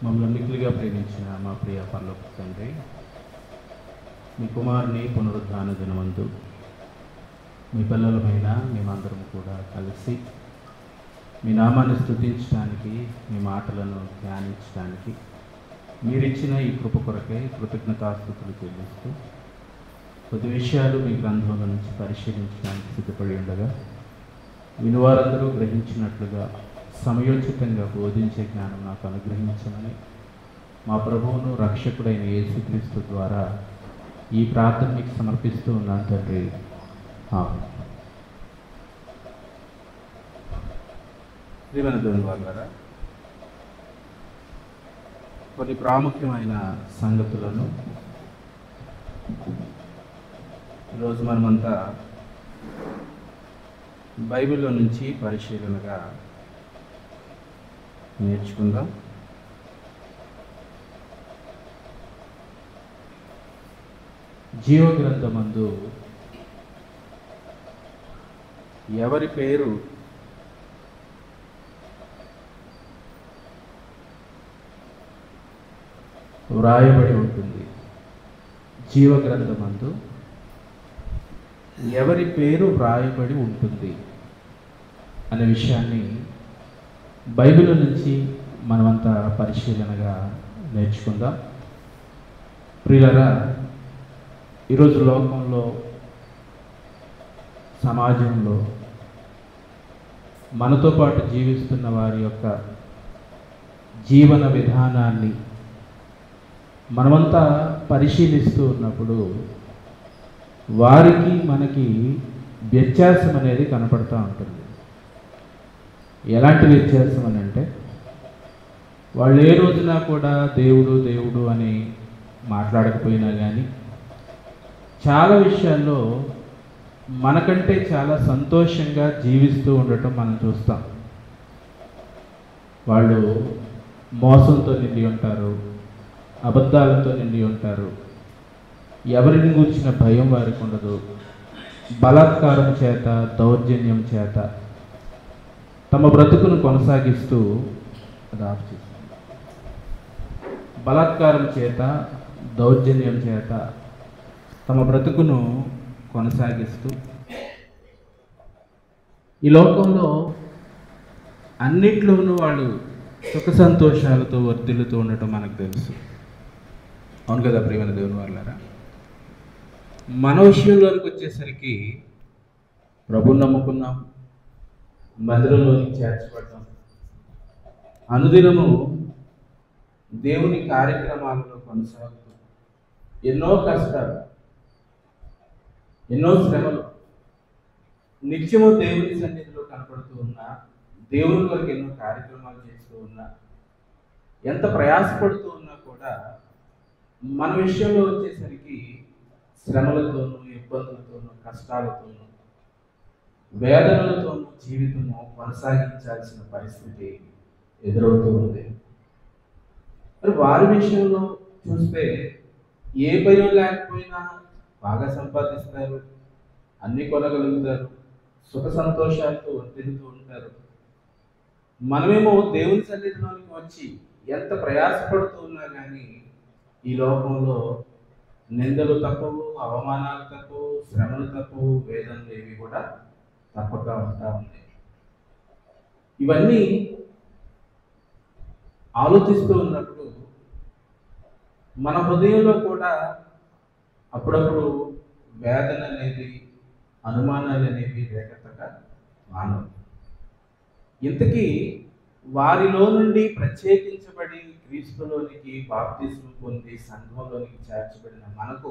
మమ్మల్ని మిక్కిలిగా ప్రేమించిన మా ప్రియ పరలోక తండ్రి, మీ కుమారుని పునరుద్ధాన దినమందు మీ పిల్లలమైన మేమందరం కూడా కలిసి మీ నామాన్ని స్తుతించడానికి, మీ మాటలను ధ్యానించడానికి మీరిచ్చిన ఈ కృప కొరకై కృతజ్ఞతాస్తుతులు చెల్లిస్తూ కొద్ది విషయాలు మీ గ్రంథంలో నుంచి పరిశీలించడానికి సిద్ధపడి ఉండగా వినువారందరూ గ్రహించినట్లుగా సమయోచితంగా బోధించే జ్ఞానం నాకు అనుగ్రహించమని మా ప్రభువును రక్షకుడైన యేసుక్రీస్తు ద్వారా ఈ ప్రార్థన మీకు సమర్పిస్తూ ఉన్నాను తండ్రి. శ్రీవనదేవుని వారు కొన్ని ప్రాముఖ్యమైన సంగతులను ఈరోజు మనమంతా బైబిల్లో నుంచి పరిశీలనగా నేర్చుకుందాం. జీవగ్రంథమందు ఎవరి పేరు వ్రాయబడి ఉంటుంది? జీవగ్రంథమందు ఎవరి పేరు వ్రాయబడి ఉంటుంది అనే విషయాన్ని బైబిల్ నుంచి మనమంతా పరిశీలనగా నేర్చుకుందాం. ప్రియులారా, ఈరోజు లోకంలో, సమాజంలో మనతో పాటు జీవిస్తున్న వారి యొక్క జీవన విధానాన్ని మనమంతా పరిశీలిస్తూ ఉన్నప్పుడు వారికి మనకి వ్యత్యాసం అనేది కనపడుతూ ఉంటుంది. ఎలాంటి వ్యత్యాసం అని అంటే, వాళ్ళు ఏ రోజున కూడా దేవుడు దేవుడు అని మాట్లాడకపోయినా కానీ చాలా విషయాల్లో మనకంటే చాలా సంతోషంగా జీవిస్తూ ఉండటం మనం చూస్తాం. వాళ్ళు మోసంతో నిండి ఉంటారు, అబద్ధాలతో నిండి ఉంటారు, ఎవరిని గురించిన భయం వారికి ఉండదు, బలాత్కారం చేత, దౌర్జన్యం చేత తమ బ్రతుకును కొనసాగిస్తూ బలాత్కారం చేత, దౌర్జన్యం చేత తమ బ్రతుకును కొనసాగిస్తూ ఈ లోకంలో అన్నిట్లోనూ వాళ్ళు సుఖ సంతోషాలతో వర్ధిల్లుతూ ఉండటం మనకు తెలుసు. అవును కదా ప్రియమైన దేవుని వారలారా? మన విషయంలోనికి వచ్చేసరికి ప్రభువుని నమ్ముకున్నాం, మందిరంలోకి చేర్చబడ్డాం, అనుదినము దేవుని కార్యక్రమాలలో కొనసాగుతూ ఎన్నో కష్టాలు, ఎన్నో శ్రమలు, నిత్యము దేవుని సన్నిధిలో కనపడుతూ ఉన్నా, దేవుని కొరకు ఎన్నో కార్యక్రమాలు చేస్తూ ఉన్నా, ఎంత ప్రయాసపడుతూ ఉన్నా కూడా మన విషయంలో వచ్చేసరికి శ్రమలతోనూ, ఇబ్బందులతోనూ, కష్టాలతోనూ, వేదనలతోనూ జీవితము కొనసాగించాల్సిన పరిస్థితి ఎదురవుతూ ఉంది. మరి వారి విషయంలో చూస్తే ఏ భయం లేకపోయినా బాగా సంపాదిస్తారు, అన్నీ కొనగలుగుతారు, సుఖ సంతోషాలతో వర్తిల్లుతూ ఉంటారు. మనమేమో దేవుని సన్నిధిలోనికి వచ్చి ఎంత ప్రయాసపడుతూ ఉన్నా కానీ ఈ లోకంలో నిందలు తప్పవు, అవమానాలు తప్పవు, శ్రమలు తప్పవు, వేదనలు ఏవి కూడా తప్పక ఉంటా ఉన్నాయి. ఇవన్నీ ఆలోచిస్తూ ఉన్నప్పుడు మన హృదయంలో కూడా అప్పుడప్పుడు వేదన అనేది, అనుమానాలు అనేవి రేకెత్తక మానవు. ఇంతకీ వారిలో నుండి ప్రత్యేకించబడి క్రీస్తులోనికి బాప్తిస్మం పొంది సంఘంలోనికి చేర్చబడిన మనకు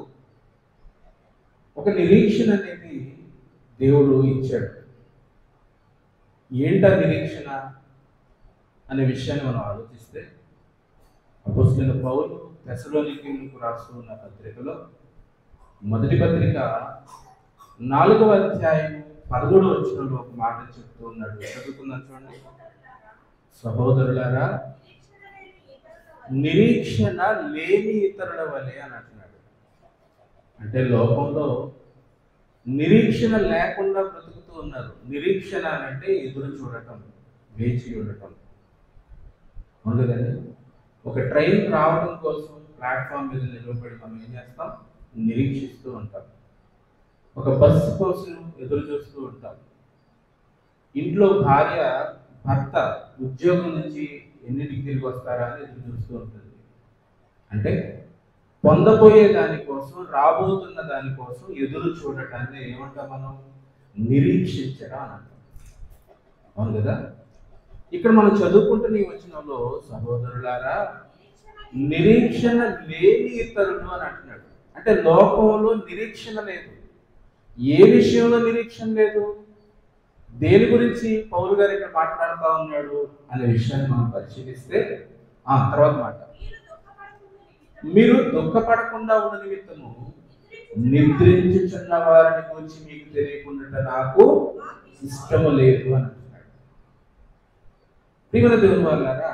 ఒక నిరీక్షణ అనేది దేవుడు ఇచ్చాడు. ఏంటా నిరీక్షణ అనే విషయాన్ని మనం ఆలోచిస్తే, అపోస్తలుడైన పౌలు తెస్సలోనికీయులకు రాస్తున్న పత్రికలో మొదటి పత్రిక 4వ అధ్యాయం 11వ వచనంలో ఒక మాట చెప్తూ ఉన్నాడు. చదువుకుందాం చూడండి. సహోదరులారా, నిరీక్షణ లేని ఇతరుల వలె అని అంటున్నాడు. అంటే లోకంలో నిరీక్షణ లేకుండా బ్రతుకుతూ ఉన్నారు. నిరీక్షణ అంటే ఎదురు చూడటం, వేచి ఉండటం. అవును కదండి? ఒక ట్రైన్ రావడం కోసం ప్లాట్ఫామ్ మీద నిలబడి మనం ఏం చేస్తాం? నిరీక్షిస్తూ ఉంటాం. ఒక బస్సు కోసం ఎదురు చూస్తూ ఉంటాం. ఇంట్లో భార్య భర్త ఉద్యోగం నుంచి ఎన్నింటికి తిరిగి వస్తారా అని ఎదురు చూస్తూ ఉంటుంది. అంటే పొందబోయే దానికోసం, రాబోతున్న దానికోసం ఎదురు చూడటాన్ని ఏమంటాం మనం? నిరీక్షించడం అని అంటాం. అవును కదా? ఇక్కడ మనం చదువుకుంటున్న ఈ వచనంలో సహోదరులారా, నిరీక్షణ లేని ఇతరులు అని అంటున్నాడు. అంటే లోకంలో నిరీక్షణ లేదు. ఏ విషయంలో నిరీక్షణ లేదు? దేని గురించి పౌలు గారు ఇక్కడ మాట్లాడుతూ ఉన్నాడు అనే విషయాన్ని మనం పరిశీలిస్తే తర్వాత మాట, మీరు దుఃఖపడకుండా ఉన్న నిమిత్తము నిద్రించుచున్న వారిని గురించి మీకు తెలియకుండా నాకు ఇష్టము లేదు అని అంటున్నాడు. ప్రియమైన దేవుని వాళ్ళారా,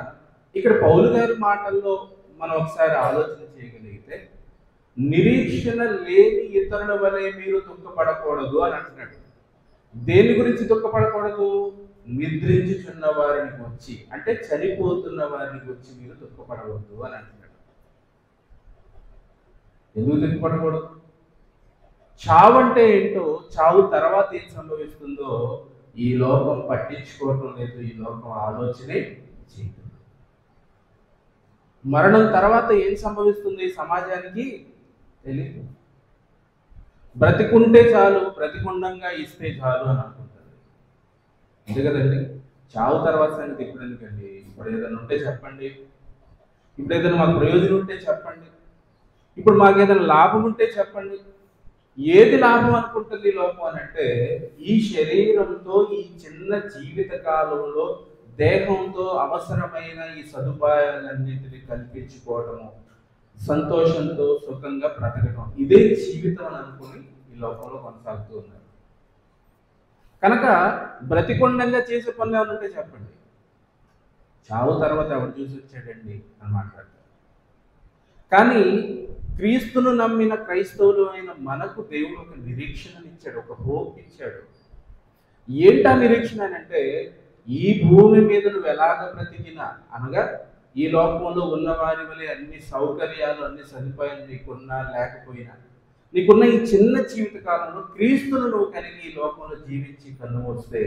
ఇక్కడ పౌలు గారి మాటల్లో మనం ఒకసారి ఆలోచన చేయగలిగితే, నిరీక్షణ లేని ఇతరుల వలె మీరు దుఃఖపడకూడదు అని అంటున్నాడు. దేని గురించి దుఃఖపడకూడదు? నిద్రించుచున్న వారిని గురించి, అంటే చనిపోతున్న వారిని గురించి మీరు దుఃఖపడవద్దు అని అంటున్నాడు. ఎందుకు దుఃఖపడకూడదు? చావు అంటే ఏంటో, చావు తర్వాత ఏం సంభవిస్తుందో ఈ లోకం పట్టించుకోవటం లేదు, ఈ లోకం ఆలోచనే చేయదు. మరణం తర్వాత ఏం సంభవిస్తుంది సమాజానికి తెలియదు. బ్రతికుంటే చాలు, బ్రతికుండంగా ఇస్తే చాలు అని అనుకుంటుంది. అంతే కదండి? చావు తర్వాత సంగతి ఇప్పుడు ఎందుకండి? ఇప్పుడు ఏదైనా ఉంటే చెప్పండి, ఇప్పుడు ఏదైనా మాకు ప్రయోజనం ఉంటే చెప్పండి, ఇప్పుడు మాకు ఏదైనా లాభం ఉంటే చెప్పండి. ఏది లాభం అనుకుంటుంది ఈ లోకం అని అంటే, ఈ శరీరంతో ఈ చిన్న జీవిత కాలంలో దేహంతో అవసరమైన ఈ సదుపాయాలన్నింటినీ కల్పించుకోవటము, సంతోషంతో సుఖంగా బ్రతకటం, ఇదే జీవితం అని అనుకుని ఈ లోకంలో కొనసాగుతూ ఉన్నారు. కనుక బ్రతికొండంగా చేసే పనులు ఏమైనా ఉంటే చెప్పండి. చావు తర్వాత ఎవరు చూసి వచ్చాడండి అని మాట్లాడతారు. కానీ క్రీస్తును నమ్మిన క్రైస్తవులు అయిన మనకు దేవుడు ఒక నిరీక్షణనిచ్చాడు, ఒక హోప్ ఇచ్చాడు. ఏంటా నిరీక్షణ అంటే, ఈ భూమి మీద నువ్వు ఎలాగ బ్రతికినా, అనగా ఈ లోకంలో ఉన్న వారి వలె అన్ని సౌకర్యాలు, అన్ని సదుపాయాలు నీకున్నా లేకపోయినా, నీకున్న ఈ చిన్న జీవిత కాలంలో క్రీస్తును నువ్వు కలిగి ఈ లోకంలో జీవించి కన్నుమూస్తే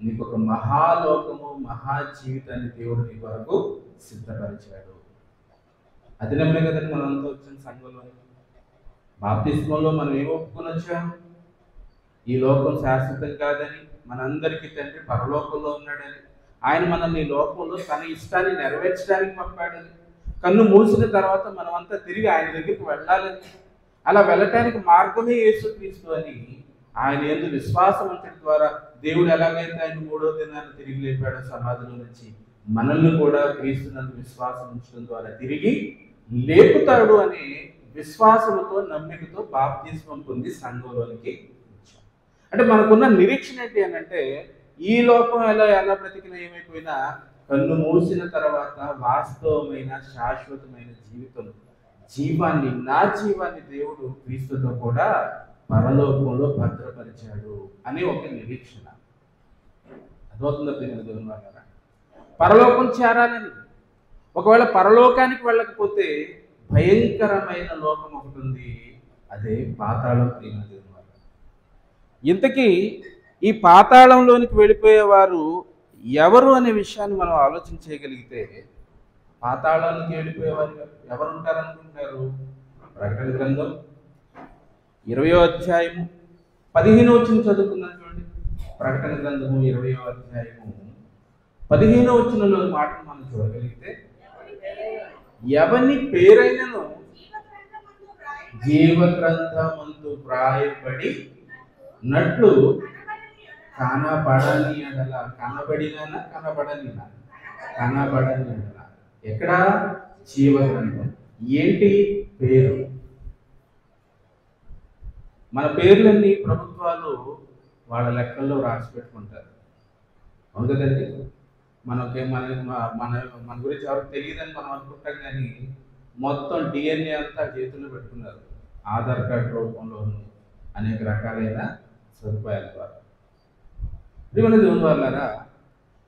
నీకు ఒక మహాలోకము, మహా జీవితాన్ని దేవుడు నీ కొరకు సిద్ధపరిచాడు. అది నమ్మే కదండి మనంతా వచ్చిన సంఘంలో. బాప్తిస్మంలో మనం ఏం ఒప్పుకొని వచ్చాం? ఈ లోకం శాశ్వతం కాదని, మనందరికీ తండ్రి పరలోకంలో ఉన్నాడని, ఆయన మనల్ని లోకంలో తన ఇష్టాన్ని నెరవేర్చడానికి పంపాడని, కన్ను మూసిన తర్వాత మనమంతా తిరిగి ఆయన దగ్గరికి వెళ్ళాలని, అలా వెళ్ళటానికి మార్గమే యేసుక్రీస్తు అని ఆయన యందు విశ్వాసం ఉంచడం ద్వారా దేవుడు ఎలాగైతే ఆయన 3వ దినాన్ని తిరిగి లేపాడో సమాధిలో నుంచి, మనల్ని కూడా క్రీస్తునందు విశ్వాసం ఉంచడం ద్వారా తిరిగి లేపుతాడు అనే విశ్వాసంతో, నమ్మికతో బాప్తిస్మం పొంది సంఘంలోనికి వచ్చాం. అంటే మనకున్న నిరీక్షణ ఏంటి అని అంటే, ఈ లోకం ఎలా బ్రతికినా ఏమైపోయినా కన్ను మూసిన తర్వాత వాస్తవమైన శాశ్వతమైన జీవాన్ని, నా జీవాన్ని దేవుడు క్రీస్తుతో కూడా పరలోకంలో భద్రపరిచాడు అనే ఒక నిరీక్షణ. అర్థమవుతుందా దేవుని వాళ్ళారా? పరలోకం చేరాలని, ఒకవేళ పరలోకానికి వెళ్ళకపోతే భయంకరమైన లోకం ఒకటి ఉంది, అదే పాతాళం. దేవుని వాళ్ళ ఇంతకీ ఈ పాతాళంలోనికి వెళ్ళిపోయేవారు ఎవరు అనే విషయాన్ని మనం ఆలోచన చేయగలిగితే, పాతాళానికి వెళ్ళిపోయేవారు ఎవరు ఉంటారనుకుంటారు? ప్రకటన గ్రంథం 20వ అధ్యాయము 15వ వచనం చదువుకుందాం చూడండి. ప్రకటన గ్రంథము 20వ అధ్యాయము 15వ వచనంలో మాటను మనం చూడగలిగితే, ఎవని పేరైనను జీవగ్రంథమందు వ్రాయబడి నట్లు కనబడని ఎడల, కనబడని ఎడల. ఎక్కడ? జీవగ్రంథం. ఏంటి పేరు? మన పేర్లన్నీ ప్రభుత్వాలు వాళ్ళ లెక్కల్లో రాసి పెట్టుకుంటారు. అవును కదండి? మన గురించి ఎవరికి తెలియదని మనం అనుకుంటాం, కానీ మొత్తం DNA అంతా చేతుల్లో పెట్టుకున్నారు, ఆధార్ కార్డు రూపంలోను అనేక రకాలైన సదుపాయాల ద్వారా. ప్రియమైన దేవుని వాళ్ళారా,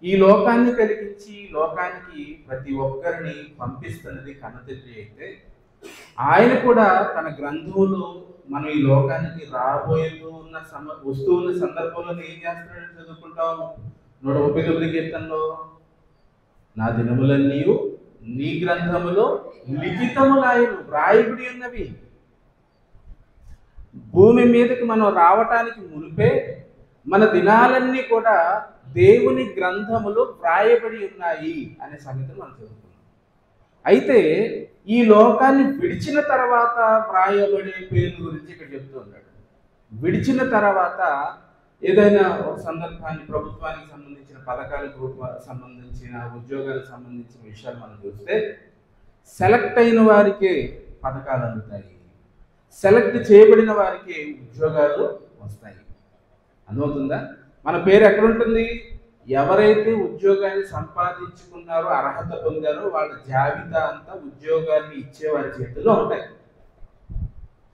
ఈ లోకాన్ని కలిగించి లోకానికి ప్రతి ఒక్కరిని పంపిస్తున్నది కన్నతండ్రి అయితే, ఆయన కూడా తన గ్రంథంలో మనం ఈ లోకానికి వస్తూ ఉన్న సందర్భంలో ఏం చేస్తున్నాడని చదువుకుంటాం. 139 కీర్తనలో, నా దినములన్నీ నీ గ్రంథములో లిఖితములాయను, వ్రాయబడి ఉన్నవి. భూమి మీదకి మనం రావటానికి మునిపే మన దినాలన్నీ కూడా దేవుని గ్రంథములో వ్రాయబడి ఉన్నాయి అనే సంగతిని మనం చదువుకున్నాం. అయితే ఈ లోకాన్ని విడిచిన తర్వాత వ్రాయబడే పేరు గురించి ఇక్కడ చెప్తూ ఉన్నాడు. విడిచిన తర్వాత ఏదైనా ఒక సందర్భాన్ని, ప్రభుత్వానికి సంబంధించిన పథకాలకు సంబంధించిన, ఉద్యోగాలకు సంబంధించిన విషయాలు మనం చూస్తే, సెలెక్ట్ అయిన వారికే పథకాలు అందుతాయి, సెలెక్ట్ చేయబడిన వారికి ఉద్యోగాలు వస్తాయి. అర్థమవుతుందా? మన పేరు ఎక్కడ ఉంటుంది? ఎవరైతే ఉద్యోగాన్ని సంపాదించుకున్నారో, అర్హత పొందారో వాళ్ళ జాబితా అంతా ఉద్యోగాన్ని ఇచ్చే వారి చేతుల్లో ఉంటాయి.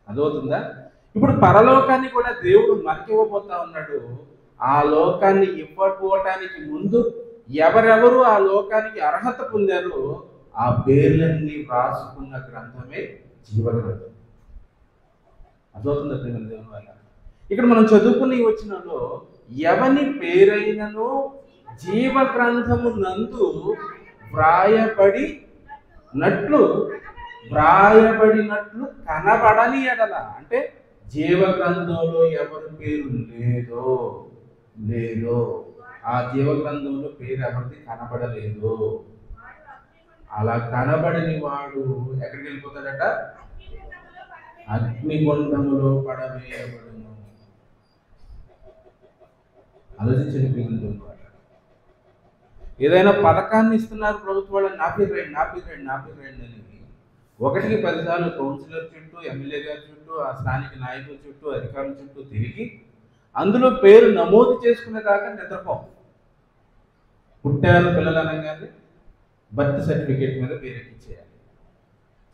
అర్థమవుతుందా? ఇప్పుడు పరలోకాన్ని కూడా దేవుడు మనకి ఇవ్వబోతా ఉన్నాడు. ఆ లోకాన్ని ఇవ్వకపోవటానికి ముందు ఎవరెవరు ఆ లోకానికి అర్హత పొందారో ఆ పేర్లన్నీ రాసుకున్న గ్రంథమే జీవగ్రంథం. అర్థమవుతుందా ప్రియమైన దేవుని వల్ల? ఇక్కడ మనం చదువుకుని వచ్చినలో, ఎవని పేరైనను జీవ గ్రంథము నందు వ్రాయబడినట్లు కనబడని ఎడల, అంటే జీవ గ్రంథంలో ఎవరి పేరు లేదో ఆ జీవ గ్రంథంలో పేరు ఎవరిది కనబడలేదు. అలా కనబడని వాడు ఎక్కడికి వెళ్ళిపోతాడట? అగ్నిగుండములో పడవేయబడును. ఆలోచించండి ప్రియమైన. ఏదైనా పథకాన్ని ఇస్తున్నారు ప్రభుత్వం వాళ్ళు, నా పేరు రండి అని 1కి 10 సార్లు కౌన్సిలర్ చుట్టూ, ఎమ్మెల్యే గారి చుట్టూ, ఆ స్థానిక నాయకుల చుట్టూ, అధికారుల చుట్టూ తిరిగి అందులో పేరు నమోదు చేసుకునేదాకా నిద్రపోం. పుట్టారు పిల్లలు అనగానే బర్త్ సర్టిఫికేట్ మీద పేరు ఎక్కించేయాలి,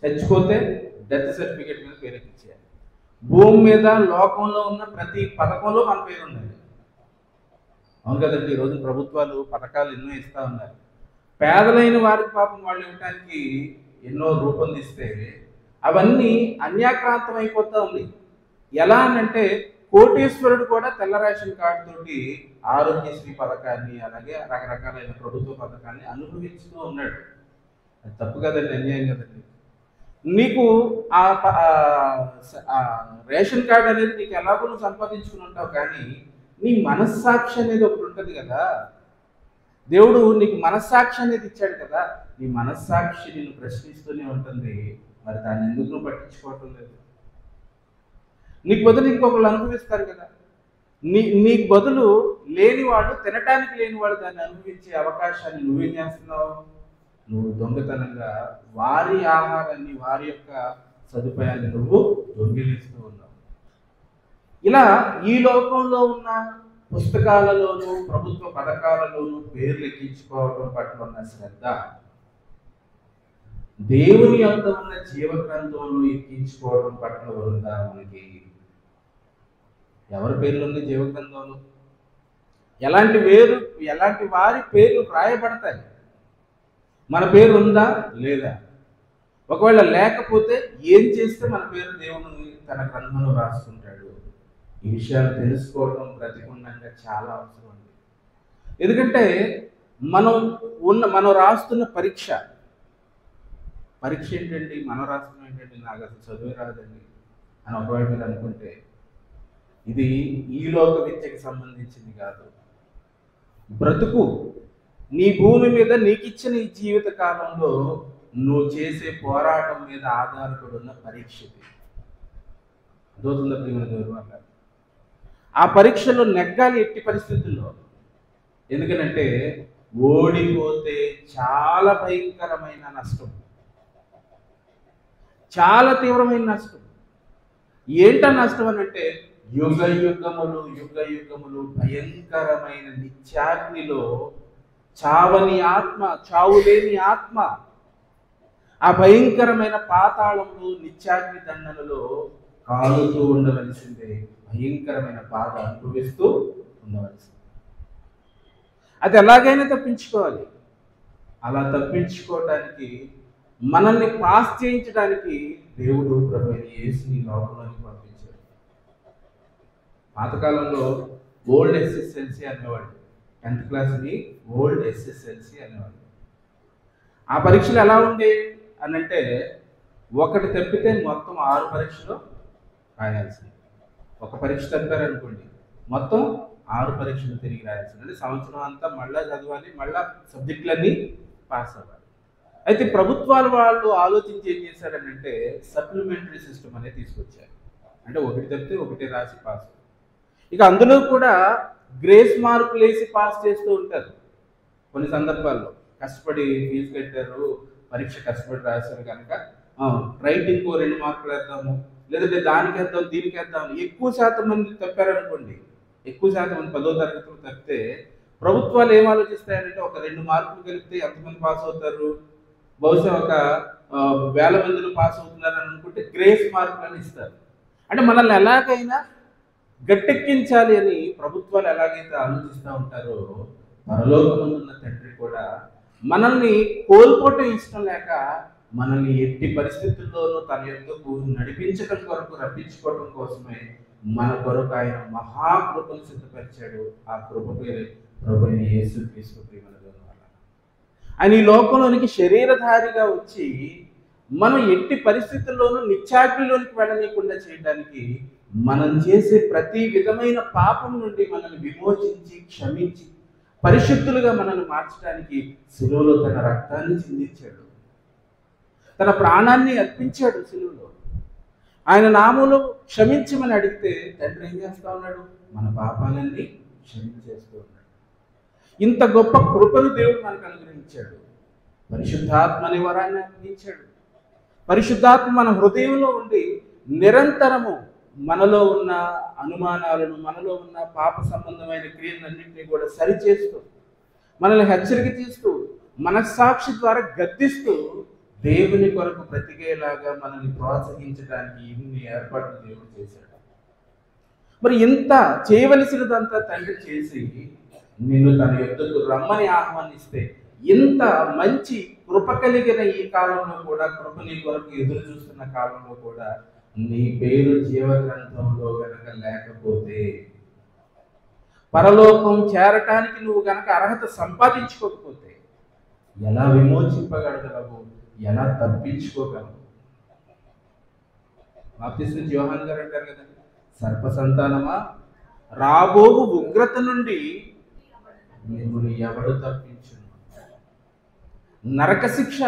చచ్చిపోతే డెత్ సర్టిఫికేట్ మీద పేరు ఎక్కించేయాలి. భూమి మీద లోకంలో ఉన్న ప్రతి పథకంలో మన పేరు ఉండాలి. అవును కదండి. ఈరోజు ప్రభుత్వాలు పథకాలు ఎన్నో ఇస్తూ ఉన్నారు. పేదలైన వారికి పాపం వాళ్ళు ఇవ్వడానికి ఎన్నో రూపొందిస్తే అవన్నీ అన్యాక్రాంతం అయిపోతూ ఉంది. ఎలా అనంటే, కోటేశ్వరుడు కూడా తెల్ల రేషన్ కార్డు తోటి ఆరోగ్యశ్రీ పథకాన్ని, అలాగే రకరకాలైన ప్రభుత్వ పథకాన్ని అనుభవిస్తూ ఉన్నాడు. అది తప్పు కదండి, అన్యాయం కదండి. నీకు ఆ రేషన్ కార్డు అనేది నీకు ఎలాగో నువ్వు సంపాదించుకుని ఉంటావు, కానీ నీ మనస్సాక్షి అనేది ఒకటి ఉంటుంది కదా. దేవుడు నీకు మనస్సాక్షి అనేది ఇచ్చాడు కదా. నీ మనస్సాక్షి నిన్ను ప్రశ్నిస్తూనే ఉంటుంది. మరి దాన్ని ఎందుకు నువ్వు పట్టించుకోవటం లేదు? నీకు బదులు ఇంకొకళ్ళు అనుభవిస్తారు కదా. నీకు బదులు లేనివాడు, తినటానికి లేనివాడు దాన్ని అనుభవించే అవకాశాన్ని నువ్వేం చేస్తున్నావు? నువ్వు దొంగతనంగా వారి ఆహారాన్ని, వారి యొక్క సదుపాయాన్ని నువ్వు దొంగిలిస్తూ ఉన్నావు. ఇలా ఈ లోకంలో ఉన్న పుస్తకాలలోనూ ప్రభుత్వ పథకాలలోనూ పేర్లు ఎక్కించుకోవడం పట్ల ఉన్న శ్రద్ధ, దేవుని యొక్క ఉన్న జీవ గ్రంథంలో ఎక్కించుకోవడం పట్ల ఉందా మనకి? ఎవరి పేర్లు ఉన్నాయి జీవ గ్రంథంలో? ఎలాంటి వారి పేర్లు రాయబడతాయి? మన పేరు ఉందా లేదా? ఒకవేళ లేకపోతే ఏం చేస్తే మన పేరు దేవుని తన గ్రంథంలో రాసుకుంటాడు? ఈ విషయాలు తెలుసుకోవడం ప్రతిగుణంగా చాలా అవసరం ఉంది. ఎందుకంటే మనం రాస్తున్న పరీక్ష ఏంటండి? మనం రాస్తున్నాం ఏంటండి, నాకు అసలు చదువు రాదండి అని ఒకవేళ మీరు అనుకుంటే, ఇది ఈ లోక విద్యకి సంబంధించింది కాదు. బ్రతుకు, నీ భూమి మీద నీకిచ్చిన ఈ జీవిత కాలంలో నువ్వు చేసే పోరాటం మీద ఆధారపడి ఉన్న పరీక్ష. దోతుందా ప్రియమైన దేవుని వల్ల? ఆ పరీక్షలో నెగ్గాలి ఎట్టి పరిస్థితుల్లో. ఎందుకనంటే ఓడిపోతే చాలా భయంకరమైన నష్టం, చాలా తీవ్రమైన నష్టం. ఏంట నష్టం అని అంటే, యుగ యుగములు భయంకరమైన నిత్యాగ్నిలో చావని ఆత్మ, చావులేని ఆత్మ, ఆ భయంకరమైన పాతాళంలో, నిత్యాగ్ని దండలలో కాలుతూ ఉండవలసిందే, భయంకరమైన బాధ అనుభవిస్తూ ఉండవలసిందే. అది ఎలాగైనా తప్పించుకోవాలి. అలా తప్పించుకోవడానికి, మనల్ని పాస్ చేయించడానికి దేవుడు ప్రభువైన యేసుని లోకంలోకి పంపించాడు. పాతకాలంలో ఓల్డ్ ఎస్ఎస్ఎల్సి అనేవాడు. 10th క్లాస్ని ఓల్డ్ ఎస్ఎస్ఎల్సి అనేవాడు. ఆ పరీక్షలు ఎలా ఉండేవి అని అంటే, ఒకటి తప్పితే మొత్తం 6 పరీక్షలు రాయాల్సింది. ఒక పరీక్ష తప్పారనుకోండి, మొత్తం 6 పరీక్షలు తిరిగి రాయాల్సింది. అంటే సంవత్సరం అంతా మళ్ళా చదవాలి, మళ్ళా సబ్జెక్టులన్నీ పాస్ అవ్వాలి. అయితే ప్రభుత్వాలు వాళ్ళు ఆలోచించి ఏం చేశారనంటే, సప్లిమెంటరీ సిస్టమ్ అనేది తీసుకొచ్చారు. అంటే ఒకటి తప్పితే ఒకటి రాసి పాస్. ఇక అందులో కూడా గ్రేస్ మార్కులు వేసి పాస్ చేస్తూ ఉంటారు. కొన్ని సందర్భాల్లో కష్టపడి ఫీజు కట్టారు, పరీక్ష కష్టపడి రాశారు కనుక రైటింగ్ 2 మార్కులు వేద్దాము, లేదంటే దానికి వేద్దాం దీనికి వేద్దాం. ఎక్కువ శాతం మంది తప్పారనుకోండి, ఎక్కువ శాతం మంది 10వ తరగతిలో తప్పితే ప్రభుత్వాలు ఏం ఆలోచిస్తాయంటే, ఒక 2 మార్కులు కలిపితే ఎంతమంది పాస్ అవుతారు, బహుశా ఒక 1000 మందిలో పాస్ అవుతున్నారు అని అనుకుంటే గ్రేస్ మార్కులు అని ఇస్తారు. అంటే మనల్ని ఎలాగైనా గట్టెక్కించాలి అని ప్రభుత్వాలు ఎలాగైతే ఆలోచిస్తూ ఉంటారో, పరలోకమందున్న తండ్రి కూడా మనల్ని కోల్పోవటం ఇష్టం లేక మనల్ని ఎట్టి పరిస్థితుల్లోనూ తన యొద్దకు నడిపించడం కొరకు, రప్పించుకోవడం కోసమే మన కొరకు ఆయన మహాకృపను సిద్ధపరిచాడు. ఆ కృప పేరు ప్రభువైన యేసుక్రీస్తు. ఆయన ఈ లోకంలోనికి శరీరధారిగా వచ్చి మనం ఎట్టి పరిస్థితుల్లోనూ నిత్యాగ్నిలోనికి వెళ్ళనీయకుండా చేయడానికి, మనం చేసే ప్రతి విధమైన పాపం నుండి మనల్ని విమోచించి, క్షమించి, పరిశుద్ధులుగా మనల్ని మార్చడానికి శిలువలో తన రక్తాన్ని చిందించాడు, తన ప్రాణాన్ని అర్పించాడు శిలువలో. ఆయన నామములో క్షమించమని అడిగితే తండ్రి ఏం చేస్తా ఉన్నాడు? మన పాపాలన్నీ క్షమించేస్తూ ఉన్నాడు. ఇంత గొప్ప కృపను దేవుడు మనకు అనుగ్రహించాడు. పరిశుద్ధాత్మని వరాన్ని అందించాడు. పరిశుద్ధాత్మ మన హృదయంలో ఉండి నిరంతరము మనలో ఉన్న అనుమానాలను, మనలో ఉన్న పాప సంబంధమైన క్రియలన్నింటినీ కూడా సరిచేస్తూ, మనల్ని హెచ్చరిక చేస్తూ, మనస్సాక్షి ద్వారా గద్దిస్తూ, దేవుని కొరకు బ్రతికేలాగా మనల్ని ప్రోత్సహించడానికి ఇన్ని ఏర్పాట్లు దేవుడు చేశాడు. మరి ఇంత చేయవలసినదంతా తండ్రి చేసి నిన్ను తన యొద్దకు రమ్మని ఆహ్వానిస్తే, ఇంత మంచి కృప కలిగిన ఈ కాలంలో కూడా, కృప నీ కొరకు ఎదురు చూస్తున్న కాలంలో కూడా నీ పేరు జీవ గ్రంథంలో గనక లేకపోతే, పరలోకం చేరటానికి నువ్వు గనక అర్హత సంపాదించుకోకపోతే ఎలా విమోచింపగలగలవు, ఎలా తప్పించుకోగలవు? బాప్తిస్మ యోహాను గారు అంటారు కదా, సర్ప సంతానమా, రాబోవు ఉగ్రత నుండి మిమ్మల్ని ఎవడు తప్పించును? నరక శిక్ష,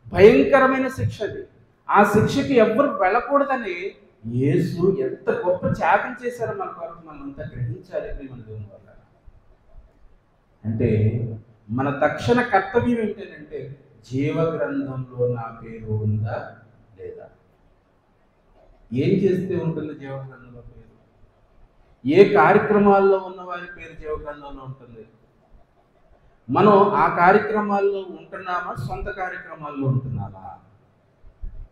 భయంకరమైన శిక్ష అది. ఆ శిక్షకి ఎవ్వరు వెళ్ళకూడదని యేసు ఎంత గొప్ప త్యాగం చేశారో మన కొరకు మనం అంతా గ్రహించాలి. మన దేవుని వల్ల అంటే మన తక్షణ కర్తవ్యం ఏంటంటే, జీవ గ్రంథంలో నా పేరు ఉందా లేదా? ఏం చేస్తే ఉంటుంది జీవ గ్రంథంలో పేరు? ఏ కార్యక్రమాల్లో ఉన్న వారి పేరు జీవ గ్రంథంలో ఉంటుంది? మనం ఆ కార్యక్రమాల్లో ఉంటున్నామా, సొంత కార్యక్రమాల్లో ఉంటున్నామా?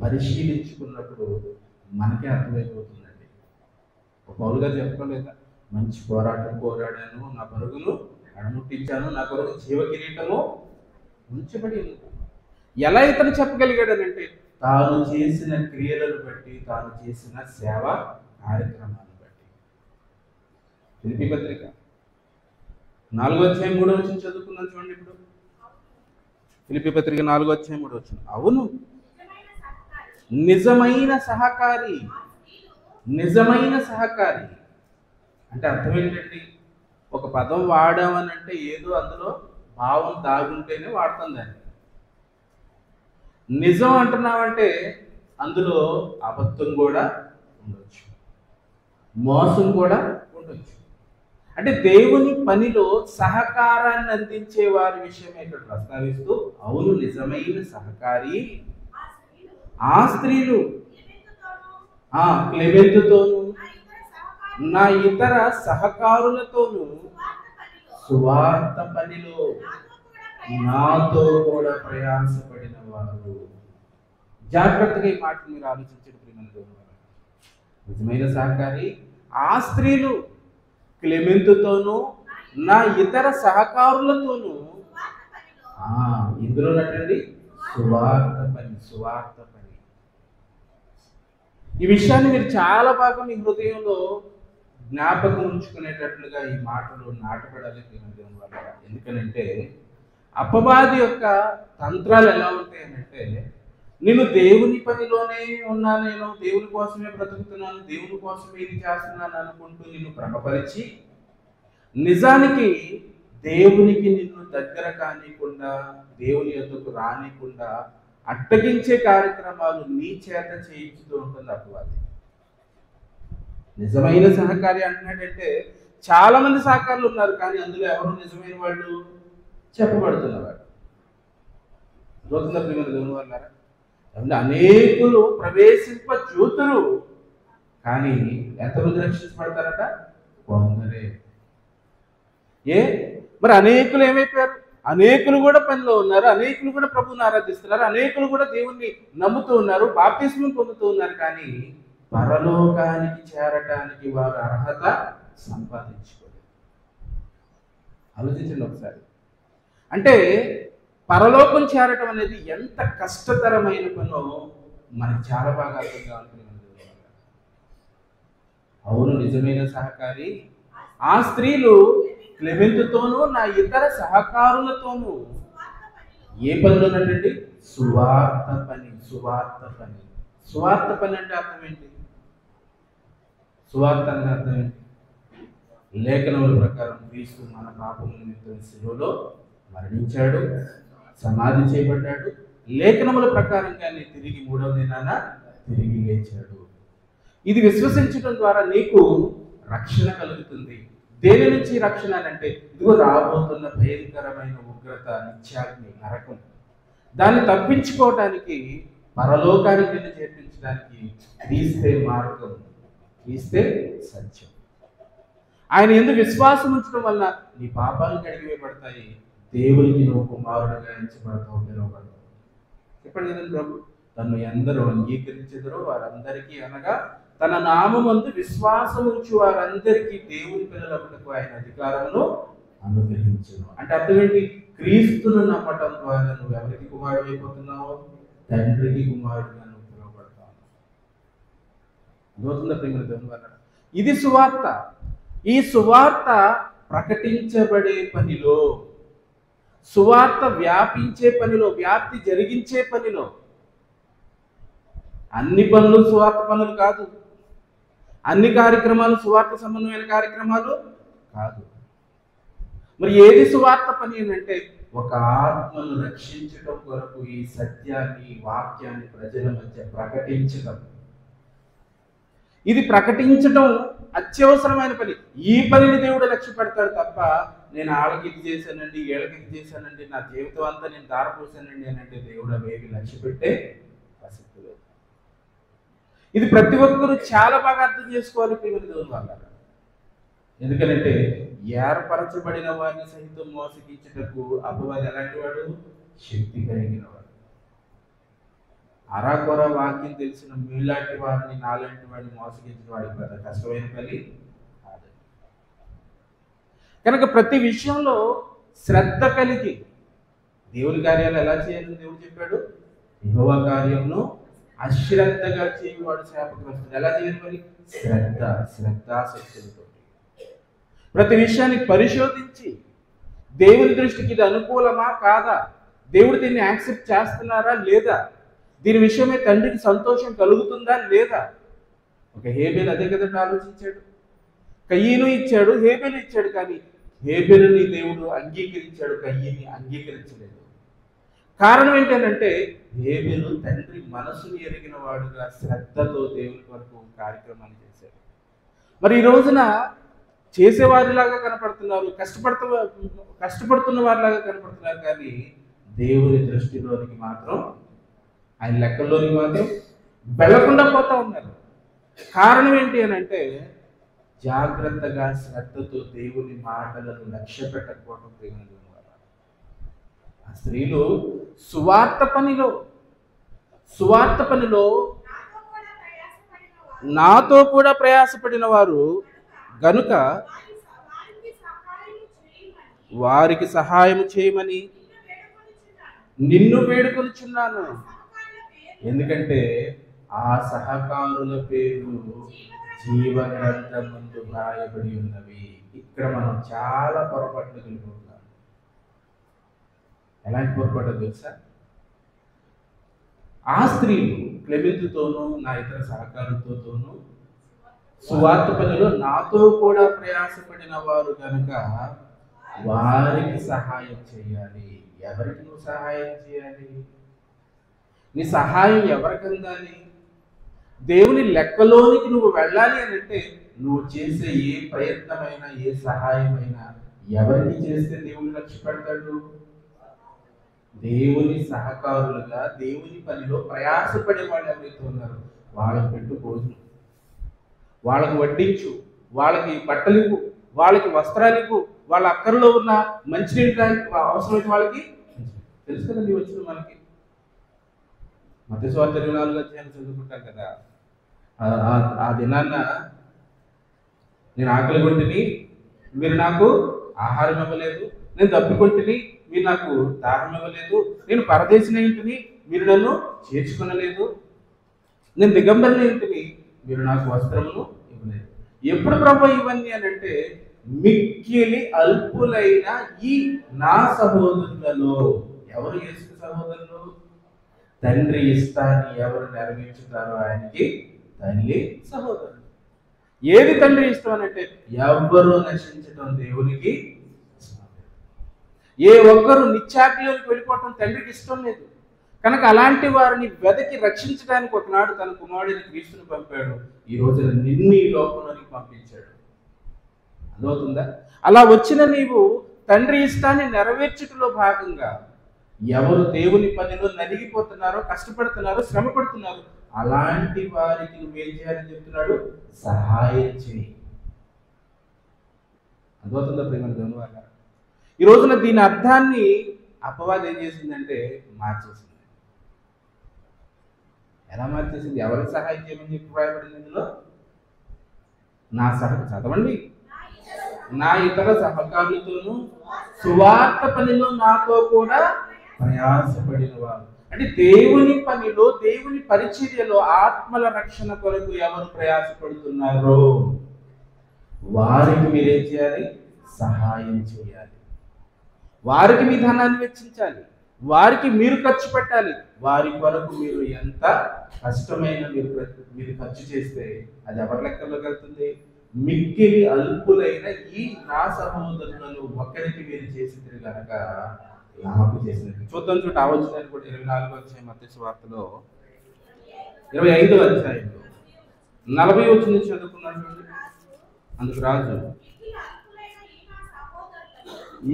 పరిశీలించుకున్నప్పుడు మనకే అర్థమైపోతుందండి. ఒక పౌలు గారు చెప్పుకోలేదా, మంచి పోరాటం పోరాడాను, నా పరుగును అడముట్టించాను, నా కొరకు జీవ కిరీటము ఉంచబడి ఉంది. ఎలా ఇతను చెప్పగలిగాడనంటే, తాను చేసిన క్రియలను బట్టి, తాను చేసిన సేవా కార్యక్రమాలను బట్టి. ఫిలిప్పీ పత్రిక 4వ అధ్యాయం 3వ వచనం చదువుకున్నాం చూడండి. ఇప్పుడు ఫిలిప్పీ పత్రిక 4వ అధ్యాయం 3వ వచనం. అవును, నిజమైన సహకారి. నిజమైన సహకారి అంటే అర్థం ఏంటండి? ఒక పదం వాడామనంటే ఏదో అందులో భావం దాగుంటేనే వాడతాం దాన్ని. నిజం అంటున్నామంటే అందులో అబద్ధం కూడా ఉండొచ్చు, మోసం కూడా ఉండొచ్చు. అంటే దేవుని పనిలో సహకారాన్ని అందించే వారి విషయమే ఇక్కడ ప్రస్తావిస్తూ, అవును నిజమైన సహకారి ఆ స్త్రీలు, క్లెమెంతుతోను నా ఇతర సహకారులతోనూ సువార్త పనిలో నాతో కూడా ప్రయాసపడిన వారు. జాగ్రత్తగా ఈ మాట మీరు ఆలోచించండి ప్రియమైన. నిజమైన సహకారి ఆ స్త్రీలు, క్లెమెంతుతోనూ నా ఇతర సహకారులతోనూ ఇందులో నటండి సువార్త పని. ఈ విషయాన్ని మీరు చాలా బాగా మీ హృదయంలో జ్ఞాపకం ఉంచుకునేటట్లుగా ఈ మాటలు నాటపడాలి దేవుని వల్ల. ఎందుకనంటే అపవాది యొక్క తంత్రాలు ఎలా ఉంటాయనంటే, నేను దేవుని పనిలోనే ఉన్నా, నేను దేవుని కోసమే బ్రతుకుతున్నాను, దేవుని కోసమే ఇది చేస్తున్నాను అనుకుంటూ నిన్ను భ్రమపరిచి, నిజానికి దేవునికి నిన్ను దగ్గర కానికుండా, దేవుని యొద్దకు రానికుండా అట్టగించే కార్యక్రమాలు నీ చేత చేయించుతూ ఉంటుంది అపవాది. నిజమైన సహకారి అంటున్నాడంటే చాలా మంది సహకారులు ఉన్నారు, కానీ అందులో ఎవరు నిజమైన వాళ్ళు చెప్పబడుతున్నవాడు. దేవుని వల్ల అనేకులు ప్రవేశింప చూతురు, కానీ ఎంతమంది రక్షించబడతారట? కొందరే. మరి అనేకులు ఏమైపోయారు? అనేకులు కూడా పనిలో ఉన్నారు, అనేకులు కూడా ప్రభువుని ఆరాధిస్తున్నారు, అనేకులు కూడా దేవుణ్ణి నమ్ముతూ ఉన్నారు, బాప్తిస్మం పొందుతూ ఉన్నారు, కానీ పరలోకానికి చేరటానికి వారు అర్హత సంపాదించుకోలేదు. ఆలోచించండి ఒకసారి. అంటే పరలోకం చేరటం అనేది ఎంత కష్టతరమైన పనో మనకు చాలా బాగా అర్థం కావాలి. అవును, నిజమైన సహకారి ఆ స్త్రీలు క్లెమెంతుతోనూ నా ఇతర సహకారులతోనూ ఏ పనిలో ఉన్నట్టండి? సువార్త పని. సువార్త పని అంటే అర్థం ఏంటి? సువార్త అనే అర్థం ఏంటి? లేఖనముల ప్రకారం క్రీస్తు మన పాపముల నిమిత్తం శిలువలో మరణించాడు, సమాధి చేయబడ్డాడు, లేఖనముల ప్రకారంగానే తిరిగి 3వ దినాన తిరిగి లేచాడు. ఇది విశ్వసించడం ద్వారా నీకు రక్షణ కలుగుతుంది. దేని నుంచి రక్షణ అంటే, ఇదిగో రాబోతున్న భయంకరమైన ఉగ్రత, నిత్యాగ్ని, నరకం, దాన్ని తప్పించుకోవడానికి, పరలోకానికి నిన్ను చేర్పించడానికి క్రీస్తే మార్గం, క్రీస్తే సత్యం. ఆయన యందు విశ్వాసం ఉంచడం వల్ల నీ పాపాలు కడిగివేయబడతాయి, దేవునికి నువ్వు కుమారుడుగా ఎంచబడతావు, పిలువబడతావు. చెప్పండి కదండి ప్రభు, తను ఎందరో అంగీకరించెదరో వారందరికీ, అనగా తన నామమందు విశ్వాసం ఉంచి వారందరికీ దేవుని పిల్లలకు ఆయన అధికారమును అనుగ్రహించును. అంటే అర్థం ఏంటి? క్రీస్తును నమ్మటం ద్వారా నువ్వు ఎవరికి కుమారుడు అయిపోతున్నావు? తండ్రికి కుమారుడుగా నువ్వు పిలువబడతావు. అర్థమవుతుందా ప్రియమైన దేవుని వల్ల? ఇది సువార్త. ఈ సువార్త ప్రకటించబడే పనిలో, సువార్త వ్యాపించే పనిలో, వ్యాప్తి జరిగించే పనిలో, అన్ని పనులు సువార్త పనులు కాదు, అన్ని కార్యక్రమాలు సువార్త సంబంధమైన కార్యక్రమాలు కాదు. మరి ఏది సువార్త పని అంటే, ఒక ఆత్మను రక్షించడం కొరకు ఈ సత్యాన్ని, వాక్యాన్ని ప్రజల మధ్య ప్రకటించడం. ఇది ప్రకటించడం అత్యవసరమైన పని. ఈ పనిని దేవుడు లక్ష్య పెడతాడు తప్ప, నేను వాళ్ళకి ఇది చేశానండి, వీళ్ళకి ఇది చేశానండి, నా జీవితం అంతా నేను దారపోసానండి అని అంటే దేవుడు అవేవి లక్ష్య పెట్టే ప్రసక్తి లేదు. ఇది ప్రతి ఒక్కరూ చాలా బాగా అర్థం చేసుకోవాలి ప్రియమైన దేవుని వల్ల. ఎందుకంటే ఏర్పరచబడిన వారిని సహితం మోసగించుటకు అపవాది ఎలాంటి వాడు? శక్తి కలిగిన వాడు. అరాకొర వాక్యం తెలిసిన మీలాంటి వారిని, నాలాంటి వాడిని మోసగించిన వాడికి పెద్ద కష్టమైన పని కాదు. కనుక ప్రతి విషయంలో శ్రద్ధ కలిగి దేవుని కార్యాలు ఎలా చేయాలని దేవుడు చెప్పాడు? యెహోవా కార్యమును అశ్రద్ధగా చేయవాడు శాపగ్రస్తుడు. ఎలా చేయాలి మరి? శ్రద్ధాశక్తులతో ప్రతి విషయాన్ని పరిశోధించి, దేవుని దృష్టికి ఇది అనుకూలమా కాదా, దేవుడు దీన్ని యాక్సెప్ట్ చేస్తున్నారా లేదా, దీని విషయమే తండ్రికి సంతోషం కలుగుతుందా లేదా. ఒక హేబేలు అదే కదండి ఆలోచించాడు. కయ్యను ఇచ్చాడు, హేబేలు ఇచ్చాడు, కానీ హేబేలుని దేవుడు అంగీకరించాడు, కయ్యని అంగీకరించలేదు. కారణం ఏంటంటే హేబేలు తండ్రి మనసుని ఎరిగిన వాడుగా శ్రద్ధతో దేవుని వరకు కార్యక్రమాన్ని చేశాడు. మరి ఈ రోజున చేసేవారిలాగా కనపడుతున్నారు, కష్టపడుతున్న వారిలాగా కనపడుతున్నారు, కానీ దేవుని దృష్టిలోనికి మాత్రం, ఆయన లెక్కల్లోనికి మాత్రం వెళ్ళకుండా పోతా ఉన్నారు. కారణం ఏంటి అని అంటే, జాగ్రత్తగా శ్రద్ధతో దేవుని మాటలను లక్ష్య పెట్టకపోవడం. దేవుని ఆ స్త్రీలు సువార్త పనిలో నాతో కూడా ప్రయాసపడిన వారు గనుక వారికి సహాయం చేయమని నిన్ను వేడుకొనుచున్నాను. ఎందుకంటే ఆ సహకారుల పేర్లు జీవ గ్రంథమందు వ్రాయబడి ఉన్నవి. ఇక్కడ మనం చాలా పొరపాట్లు వెళ్ళిపోతున్నాం. ఎలాంటి పొరపాటు తెలుసా? ఆ స్త్రీలు క్లెమెంతుతోనూ నా ఇతర సహకారులతోనూ సువార్త పనిలో నాతో కూడా ప్రయాసపడిన వారు కనుక వారికి సహాయం చేయాలి. ఎవరికి నువ్వు సహాయం చేయాలి? నీ సహాయం ఎవరికి అందాలి? దేవుని లెక్కలోనికి నువ్వు వెళ్ళాలి అని అంటే నువ్వు చేసే ఏ ప్రయత్నమైనా ఏ సహాయమైనా ఎవరికి చేస్తే దేవుని లక్ష్య పెడతాడు? దేవుని సహకారులుగా దేవుని పనిలో ప్రయాసపడే వాళ్ళు ఎవరైతే ఉన్నారో వాళ్ళకి పెట్టు భోజనం, వాళ్ళకు వడ్డించు, వాళ్ళకి బట్టలివ్వు, వాళ్ళకి వస్త్రాలివ్వు, వాళ్ళ అక్కర్లో ఉన్న మంచినీళ్ళు కానీ అవసరమైతే వాళ్ళకి తెలుసు కదండి. వచ్చిన మనకి మత్తయి సువార్త 24వ అధ్యాయం చదువుకుంటాం కదా. ఆ దినాన్న నేను ఆకలి కొట్టిని మీరు నాకు ఆహారం ఇవ్వలేదు, నేను దప్పికొట్టిని మీరు నాకు దాహం ఇవ్వలేదు, నేను పరదేశిని ఇంటిని మీరు నన్ను చేర్చుకొనలేదు, నేను దిగంబరిని ఇంటిని మీరు నాకు వస్త్రమును ఇవ్వలేదు. ఎప్పుడు ప్రభు ఇవన్నీ అని అంటే మిక్కిలి అల్పులైన ఈ నా సహోదరులలో. ఎవరు యేసు సహోదరులు? తండ్రి ఇష్టాన్ని ఎవరు నెరవేర్చుతారో ఆయనకి తల్లి సహోదరులు. ఏది తండ్రి ఇష్టం అని అంటే ఎవ్వరూ నశించడం దేవునికి, ఏ ఒక్కరు నిత్యాగ్నిలోకి వెళ్ళిపోవటం తండ్రికి ఇష్టం లేదు. కనుక అలాంటి వారిని వెదకి రక్షించడానికి ఒకనాడు తన కుమారుడిని క్రీస్తుని పంపాడు. ఈ రోజున నిన్ను ఈ లోకంలోనికి పంపించాడు. అర్థమవుతుందా? అలా వచ్చిన నీవు తండ్రి ఇష్టాన్ని నెరవేర్చుటలో భాగంగా ఎవరు దేవుని పనిలో నలిగిపోతున్నారో, కష్టపడుతున్నారో, శ్రమ పడుతున్నారో అలాంటి వారికి నువ్వేం చేయాలని చెప్తున్నాడు? సహాయం చేయి. అర్థమవుతుందా ప్రేమ దేవుని వాళ్ళ? ఈ రోజున దీని అర్థాన్ని అపవాదం ఏం చేసిందంటే మార్చేసింది. ఎలా మార్చేసింది? ఎవరికి సహాయం చేయమని చెప్పి రాయబడింది ఇందులో? చదవండి. నా ఇతర సహకారులతోనూ సువార్త పనిలో నాతో కూడా ప్రయాసపడిన వారు. అంటే దేవుని పనిలో, దేవుని పరిచర్యలో ఆత్మల రక్షణ కొరకు ఎవరు ప్రయాసపడుతున్నారో వారికి మీరేం చేయాలి? సహాయం చేయాలి. వారికి మీ ధనాన్ని వెచ్చించాలి, వారికి మీరు ఖర్చు పెట్టాలి. వారి కొరకు మీరు ఎంత కష్టమైన మీరు ఖర్చు చేస్తే అది ఎవరి లెక్కలోకి వెళ్తుంది? మిక్కిలి అల్పులైన ఈ నా సహోదరులను ఒకరికి మీరు చేసింది కనుక నాకు చేసినట్టు. చూద్దాం చూడ ఆలోచన కూడా 24వ అధ్యాయం మత్తయి సువార్తలో 25వ అధ్యాయంలో 40 వచ్చింది చదువుకున్నాను. అందుకు రాజు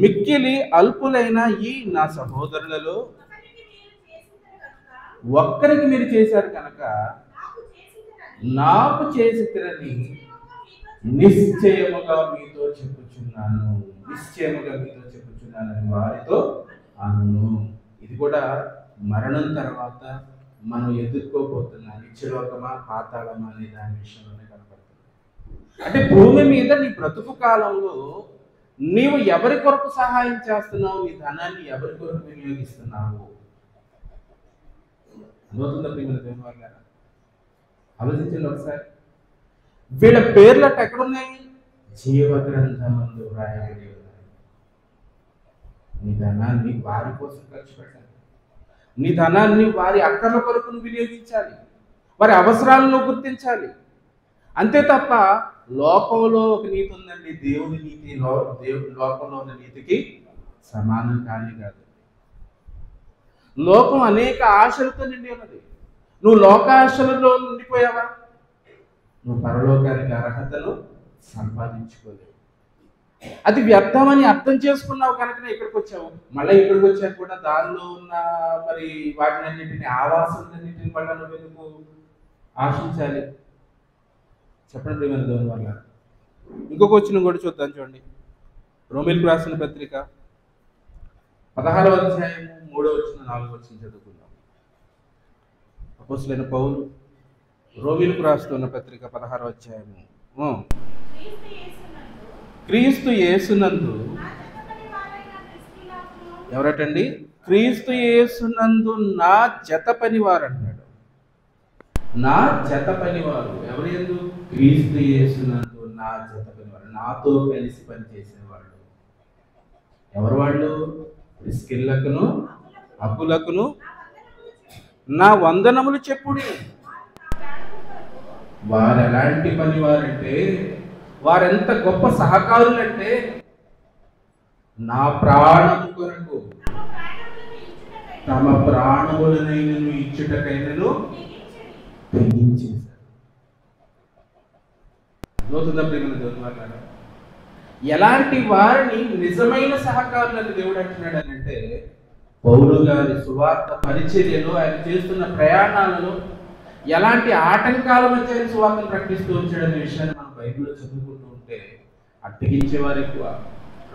మిక్కిలి అల్పులైన ఈ నా సహోదరులలో ఒక్కరికి మీరు చేశారు కనుక నాకు చేసి తిరని నిశ్చయముగా మీతో చెప్పుచున్నాను, నిశ్చయముగా మీతో చెప్పుచున్నానని వారితో అను. ఇది కూడా మరణం తర్వాత మనం ఎదుర్కోబోతున్న నిత్యలోకమా పాతాళమా అనే దాని విషయంలోనే కనపడుతుంది. అంటే భూమి మీద నీ బ్రతుకు కాలంలో నీవు ఎవరి కొరకు సహాయం చేస్తున్నావు? నీ ధనాన్ని ఎవరి కొరకు వినియోగిస్తున్నావు? అర్థమవుతుందా ప్రియమైన దేవుని వారులారా? ఆలోచించండి ఒకసారి. వీళ్ళ పేర్లట ఎక్కడున్నాయి? జీవ గ్రంథమందు వ్రాయబడి ఉన్నాయి. నీ ధనాన్ని వారి కోసం ఖర్చు పెట్టాలి. నీ ధనాన్ని వారి అక్కర్ల కొరకు నువ్వు వినియోగించాలి, వారి అవసరాలను గుర్తించాలి. అంతే తప్ప లోకంలో ఒక నీతి ఉందండి, దేవుని నీతి లోకంలో ఉన్న నీతికి సమానం కానీ కాదు. లోకం అనేక ఆశలతో నిండి ఉన్నది. నువ్వు లోకాశలలో నిండిపోయావా? నువ్వు పరలోకానికి అర్హతను సంపాదించుకోలేవు. అది వ్యర్థమని అర్థం చేసుకున్నావు కనుకనే ఇక్కడికి వచ్చావు. మళ్ళీ ఇక్కడికి వచ్చాక కూడా దానిలో ఉన్న మరి వాటినన్నింటినీ, ఆవాసాలన్నింటినీ మళ్ళీ నువ్వు ఎందుకు ఆశించాలి? చెప్పండి ప్రియమైన దేవుని వల్ల. ఇంకొక వచనం కూడా చూద్దాం చూడండి. రోమీయులకు రాసిన పత్రిక 16వ అధ్యాయం 3వ వచనం 4వ వచనం చదువుకుందాం. అపోస్తలుడైన పౌలు రోమీయులకు రాస్తున్న పత్రిక 16వ అధ్యాయము. క్రీస్తు యేసునందు ఎవరటండి? క్రీస్తు యేసునందు నా జత పనివారు అంటాడు. నా జత పనివారు ఎవరు? ఎందు? క్రీస్తు యేసునందు నా జత పనివారు, నాతో కలిసి పనిచేసేవాళ్ళు. ఎవరు వాళ్ళు? ప్రిస్కిల్లకును అకులకును నా వందనములు చెప్పుడి. వారు ఎలాంటి పనివారంటే, వారెంత గొప్ప సహకారులంటే, నా ప్రాణము కొరకు తమ ప్రాణములనైనను ఇచ్చుటకైనను తెగించేశారు. నూతన ప్రేమల దేవుని మాట్లాడ ఎలాంటి వారిని నిజమైన సహకారులను దేవుడు అంటున్నాడు అని అంటే, పౌలు గారి సువార్త పరిచర్యలో ఆయన చేస్తున్న ప్రయాణాలలో ఎలాంటి ఆటంకాల మధ్య ఆయన సువార్తను ప్రకటిస్తూ వచ్చాడనే విషయాన్ని మనం బైబిల్లో చదువుకుంటూ ఉంటే, అట్టగించేవారు ఎక్కువ.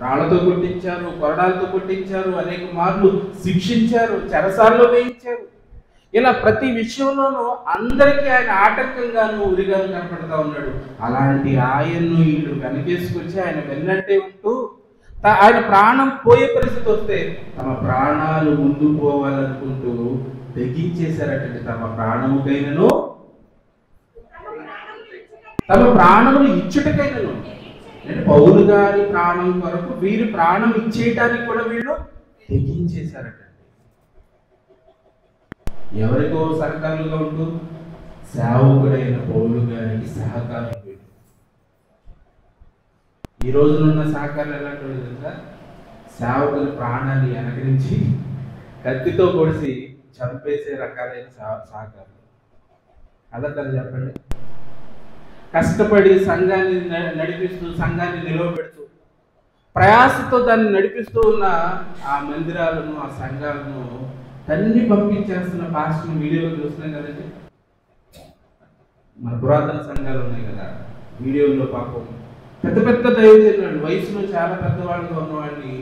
రాళ్లతో కొట్టించారు, కొరడాలతో కొట్టించారు, అనేక మార్లు శిక్షించారు, చెరసాల్లో వేయించారు. ఇలా ప్రతి విషయంలోనూ అందరికీ ఆయన ఆటంకంగాను ఉరిగాను కనపడతా ఉన్నాడు. అలాంటి ఆయన్ను వీళ్ళు వెనకేసుకొచ్చి ఆయన వెన్నట్టే ఉంటూ ఆయన ప్రాణం పోయే పరిస్థితి వస్తే తమ ప్రాణాలు ముందు పోవాలనుకుంటూ తెగించేశారటండి. తమ ప్రాణముకైనను, తమ ప్రాణములు ఇచ్చుటకైనను, అంటే పౌలు గారి ప్రాణం కొరకు వీరి ప్రాణం ఇచ్చేయటానికి కూడా వీళ్ళు తెగించేశారట. ఎవరికో సహకారులుగా ఉంటూ సేవకుడైన పౌలు గారికి సహకారం వీడు. ఈ రోజునున్న సహకారులు ఎలాంటి వాళ్ళు తెలుసా? సేవకుల ప్రాణాన్ని వెనకరించి కత్తితో పొడిచి చంపేసే రకాలైన సహకారులు. అదంటారు చెప్పండి. కష్టపడి సంఘాన్ని నడిపిస్తూ, సంఘాన్ని నిలవబెడుతూ, ప్రయాసతో దాన్ని నడిపిస్తూ ఉన్న ఆ మందిరాలను, ఆ సంఘాలను తన్ని పంపించేస్తున్న పాస్టర్ని వీడియోలో చూస్తున్నాం కదండి. మన పురాతన సంఘాలు ఉన్నాయి కదా, వీడియోల్లో పాపం పెద్ద పెద్ద దైవజనులు, వయసులో చాలా పెద్దవాళ్ళుగా ఉన్నవాడిని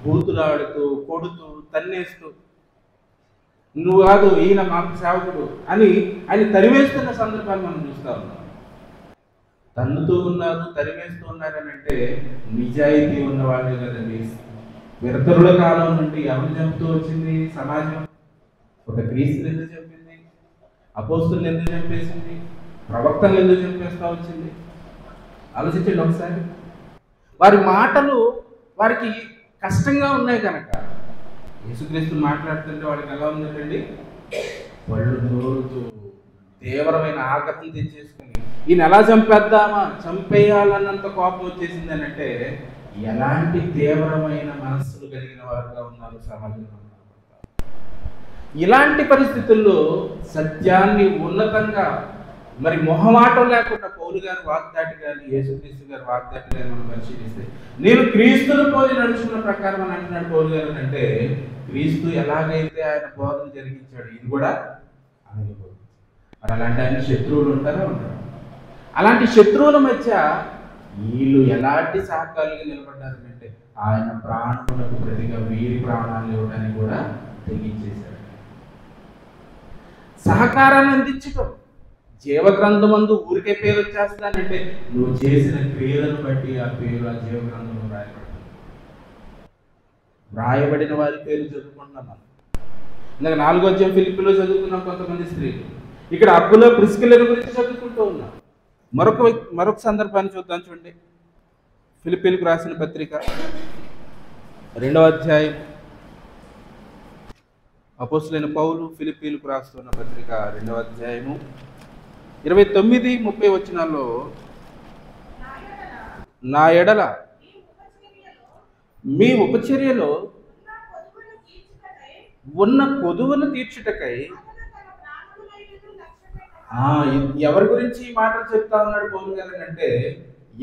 బూతులాడుతూ, కొడుతూ, తన్నేస్తూ, నువ్వు కాదు ఈయన మాకు సేవకుడు అని ఆయన తరివేస్తున్న సందర్భాన్ని మనం చూస్తూ ఉన్నాం. తన్నుతూ ఉన్నారు, తరివేస్తూ ఉన్నారని అంటే నిజాయితీ ఉన్నవాళ్ళే కదండి. విరతరుల కాలం నుండి ఎవరు చంపుతూ వచ్చింది సమాజం? ఒక క్రీస్తుని ఎందుకు చంపింది? అపోస్తులను ఎందుకు చంపేసింది? ప్రవక్తలు ఎందుకు చంపేస్తా వచ్చింది? ఆలోచించండి ఒకసారి. వారి మాటలు వారికి కష్టంగా ఉన్నాయి కనుక యేసుక్రీస్తు మాట్లాడుతుంటే వాళ్ళకి ఎలా ఉందండి? వాళ్ళు నోరుతూ తీవ్రమైన ఆగ్రహం తెచ్చేసుకుని ఈయన ఎలా చంపేద్దామా, చంపేయాలన్నంత కోపం వచ్చేసింది అని అంటే ఎలాంటి తీవ్రమైన మనస్సులు కలిగిన వారుగా ఉన్నారు సమాజంలో. ఇలాంటి పరిస్థితుల్లో సత్యాన్ని ఉన్నతంగా మరి మొహమాటం లేకుండా పౌలు గారి వాగ్దాటి కానీ యేసుక్రీస్తు గారి వాగ్దాటి కానీ మనం పరిశీలిస్తే, నేను క్రీస్తును పోలి నడుచుకున్న ప్రకారం అని అంటున్నాడు పౌలు గారు. అంటే క్రీస్తు ఎలాగైతే ఆయన బోధన జరిగించాడు ఇది కూడా అలాగే. మరి అలాంటి ఆయన శత్రువులు ఉంటారా? ఉంటారు. అలాంటి శత్రువుల మధ్య వీళ్ళు ఎలాంటి సహకారులుగా నిలబడ్డారని అంటే ఆయన ప్రాణములకు ప్రతిగా వీరి ప్రాణాలు ఇవ్వడానికి కూడా తెగించేశారు. సహకారాన్ని అందించటం, జీవగ్రంథమందు ఊరికే పేరు వచ్చేస్తానంటే నువ్వు చేసిన క్రియలను బట్టి ఆ పేరు ఆ జీవగ్రంథంలో రాయబడుతుంది. రాయబడిన వారి పేరు చదువుకుంటున్నాం మనం. ఇందాక 4వ అధ్యాయం ఫిలిప్పీలో చదువుకున్నాం కొంతమంది స్త్రీలు. ఇక్కడ అక్కుల ప్రిస్కిల్ల గురించి చదువుకుంటూ ఉన్నాం. మరొక సందర్భాన్ని చూద్దాం. చూడండి, ఫిలిప్పీలకు రాసిన పత్రిక 2వ అధ్యాయం. అపోస్తలుడైన పౌలు ఫిలిప్పీలకు రాస్తున్న పత్రిక 2వ అధ్యాయము 29-30 వచనాల్లో, నా ఎడల మీ ఉపచర్యలో ఉన్న కొదువును తీర్చుటకై. ఎవరి గురించి ఈ మాటలు చెప్తా ఉన్నాడు పౌలు గారు అంటే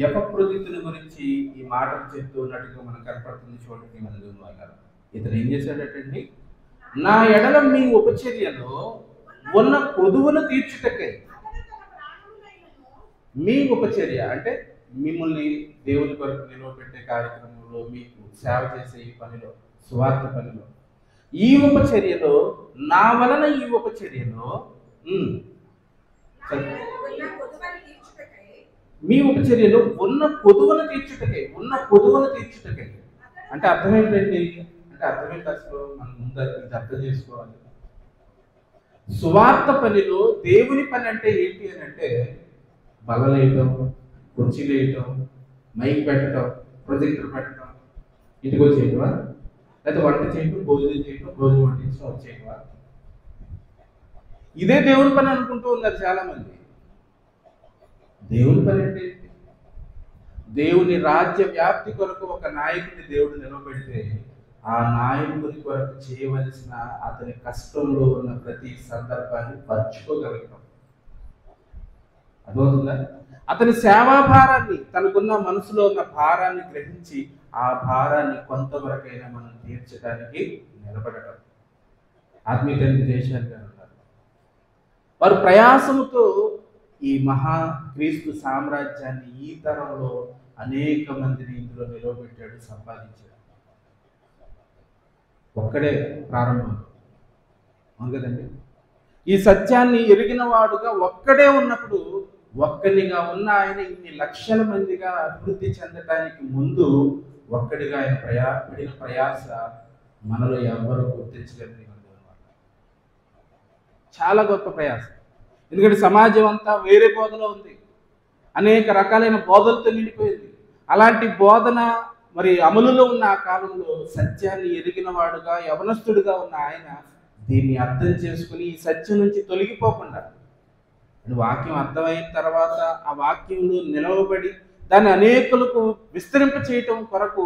ఎపఫ్రోదితుని గురించి ఈ మాటలు చెప్తూ ఉన్నట్టుగా మనకు కనపడుతుంది. చూడండి మన ద్వారా ఇతను ఏం చేశాడటండి? నా ఎడల మీ ఉపచర్యలో ఉన్న కొదువును తీర్చుటకై. మీ ఉపచర్య అంటే మిమ్మల్ని దేవుని కొరకు నిలవబెట్టే కార్యక్రమంలో, మీకు సేవ చేసే ఈ పనిలో, స్వార్థ పనిలో, ఈ ఉపచర్యలో నా వలన ఈ ఉపచర్యలో మీ ఉపచర్యలో ఉన్న కొదువును తీర్చుటకై. ఉన్న కొదువును తీర్చుటకై అంటే అర్థం ఏంటండి? అంటే అంటే అర్థమేంటి అసలు? మనం ముందు ఇది అర్థం చేసుకోవాలి. సువార్త పనిలో దేవుని పని అంటే ఏంటి అని అంటే బల్లలు వేయటం, కుర్చీలు వేయటం, మైక్ పెట్టడం, ప్రొజెక్టర్ పెట్టడం, ఇదిగో చేయటమా? లేకపోతే వంట చేయటం, భోజనం చేయటం, భోజనం వడ్డించడం వచ్చేయటమా? ఇదే దేవుని పని అనుకుంటూ ఉన్నారు చాలా మంది. దేవుని పని అంటే దేవుని రాజ్య వ్యాప్తి కొరకు ఒక నాయకుడిని దేవుడు నిలబెడితే ఆ నాయకుడి కొరకు చేయవలసిన అతని కష్టంలో ఉన్న ప్రతి సందర్భాన్ని పంచుకోగలుగుతాం. అర్థమవుతుందా? అతని సేవా భారాన్ని, తనకున్న మనసులో ఉన్న భారాన్ని గ్రహించి ఆ భారాన్ని కొంతవరకైనా మనం తీర్చడానికి నిలబడటం. ఆత్మీయ తండ్రి దేశాలు గారు ఉన్నారు. వారు ప్రయాసముతో ఈ మహా క్రీస్తు సామ్రాజ్యాన్ని ఈ తరంలో అనేక మందిని ఇందులో నిలవబెట్టాడు, సంపాదించాడు. ఒక్కడే ప్రారంభం, అవును కదండి? ఈ సత్యాన్ని ఎరిగిన వాడుగా ఒక్కడే ఉన్నప్పుడు, ఒక్కడిగా ఉన్న ఆయన ఇన్ని లక్షల మందిగా అభివృద్ధి చెందడానికి ముందు ఒక్కడిగా ఆయన పడిన ప్రయాస మనలో ఎవరు గుర్తించలేరు. చాలా గొప్ప ప్రయాస. ఎందుకంటే సమాజం అంతా వేరే బోధలో ఉంది, అనేక రకాలైన బోధలతో నిండిపోయింది. అలాంటి బోధన మరి అమలులో ఉన్న ఆ కాలంలో సత్యాన్ని ఎరిగిన వాడుగా యవనస్తుడిగా ఉన్న ఆయన దీన్ని అర్థం చేసుకుని ఈ సత్యం నుంచి తొలగిపోకుండా వాక్యం అర్థమైన తర్వాత ఆ వాక్యంలో నిలవబడి దాన్ని అనేకులకు విస్తరింప చేయటం కొరకు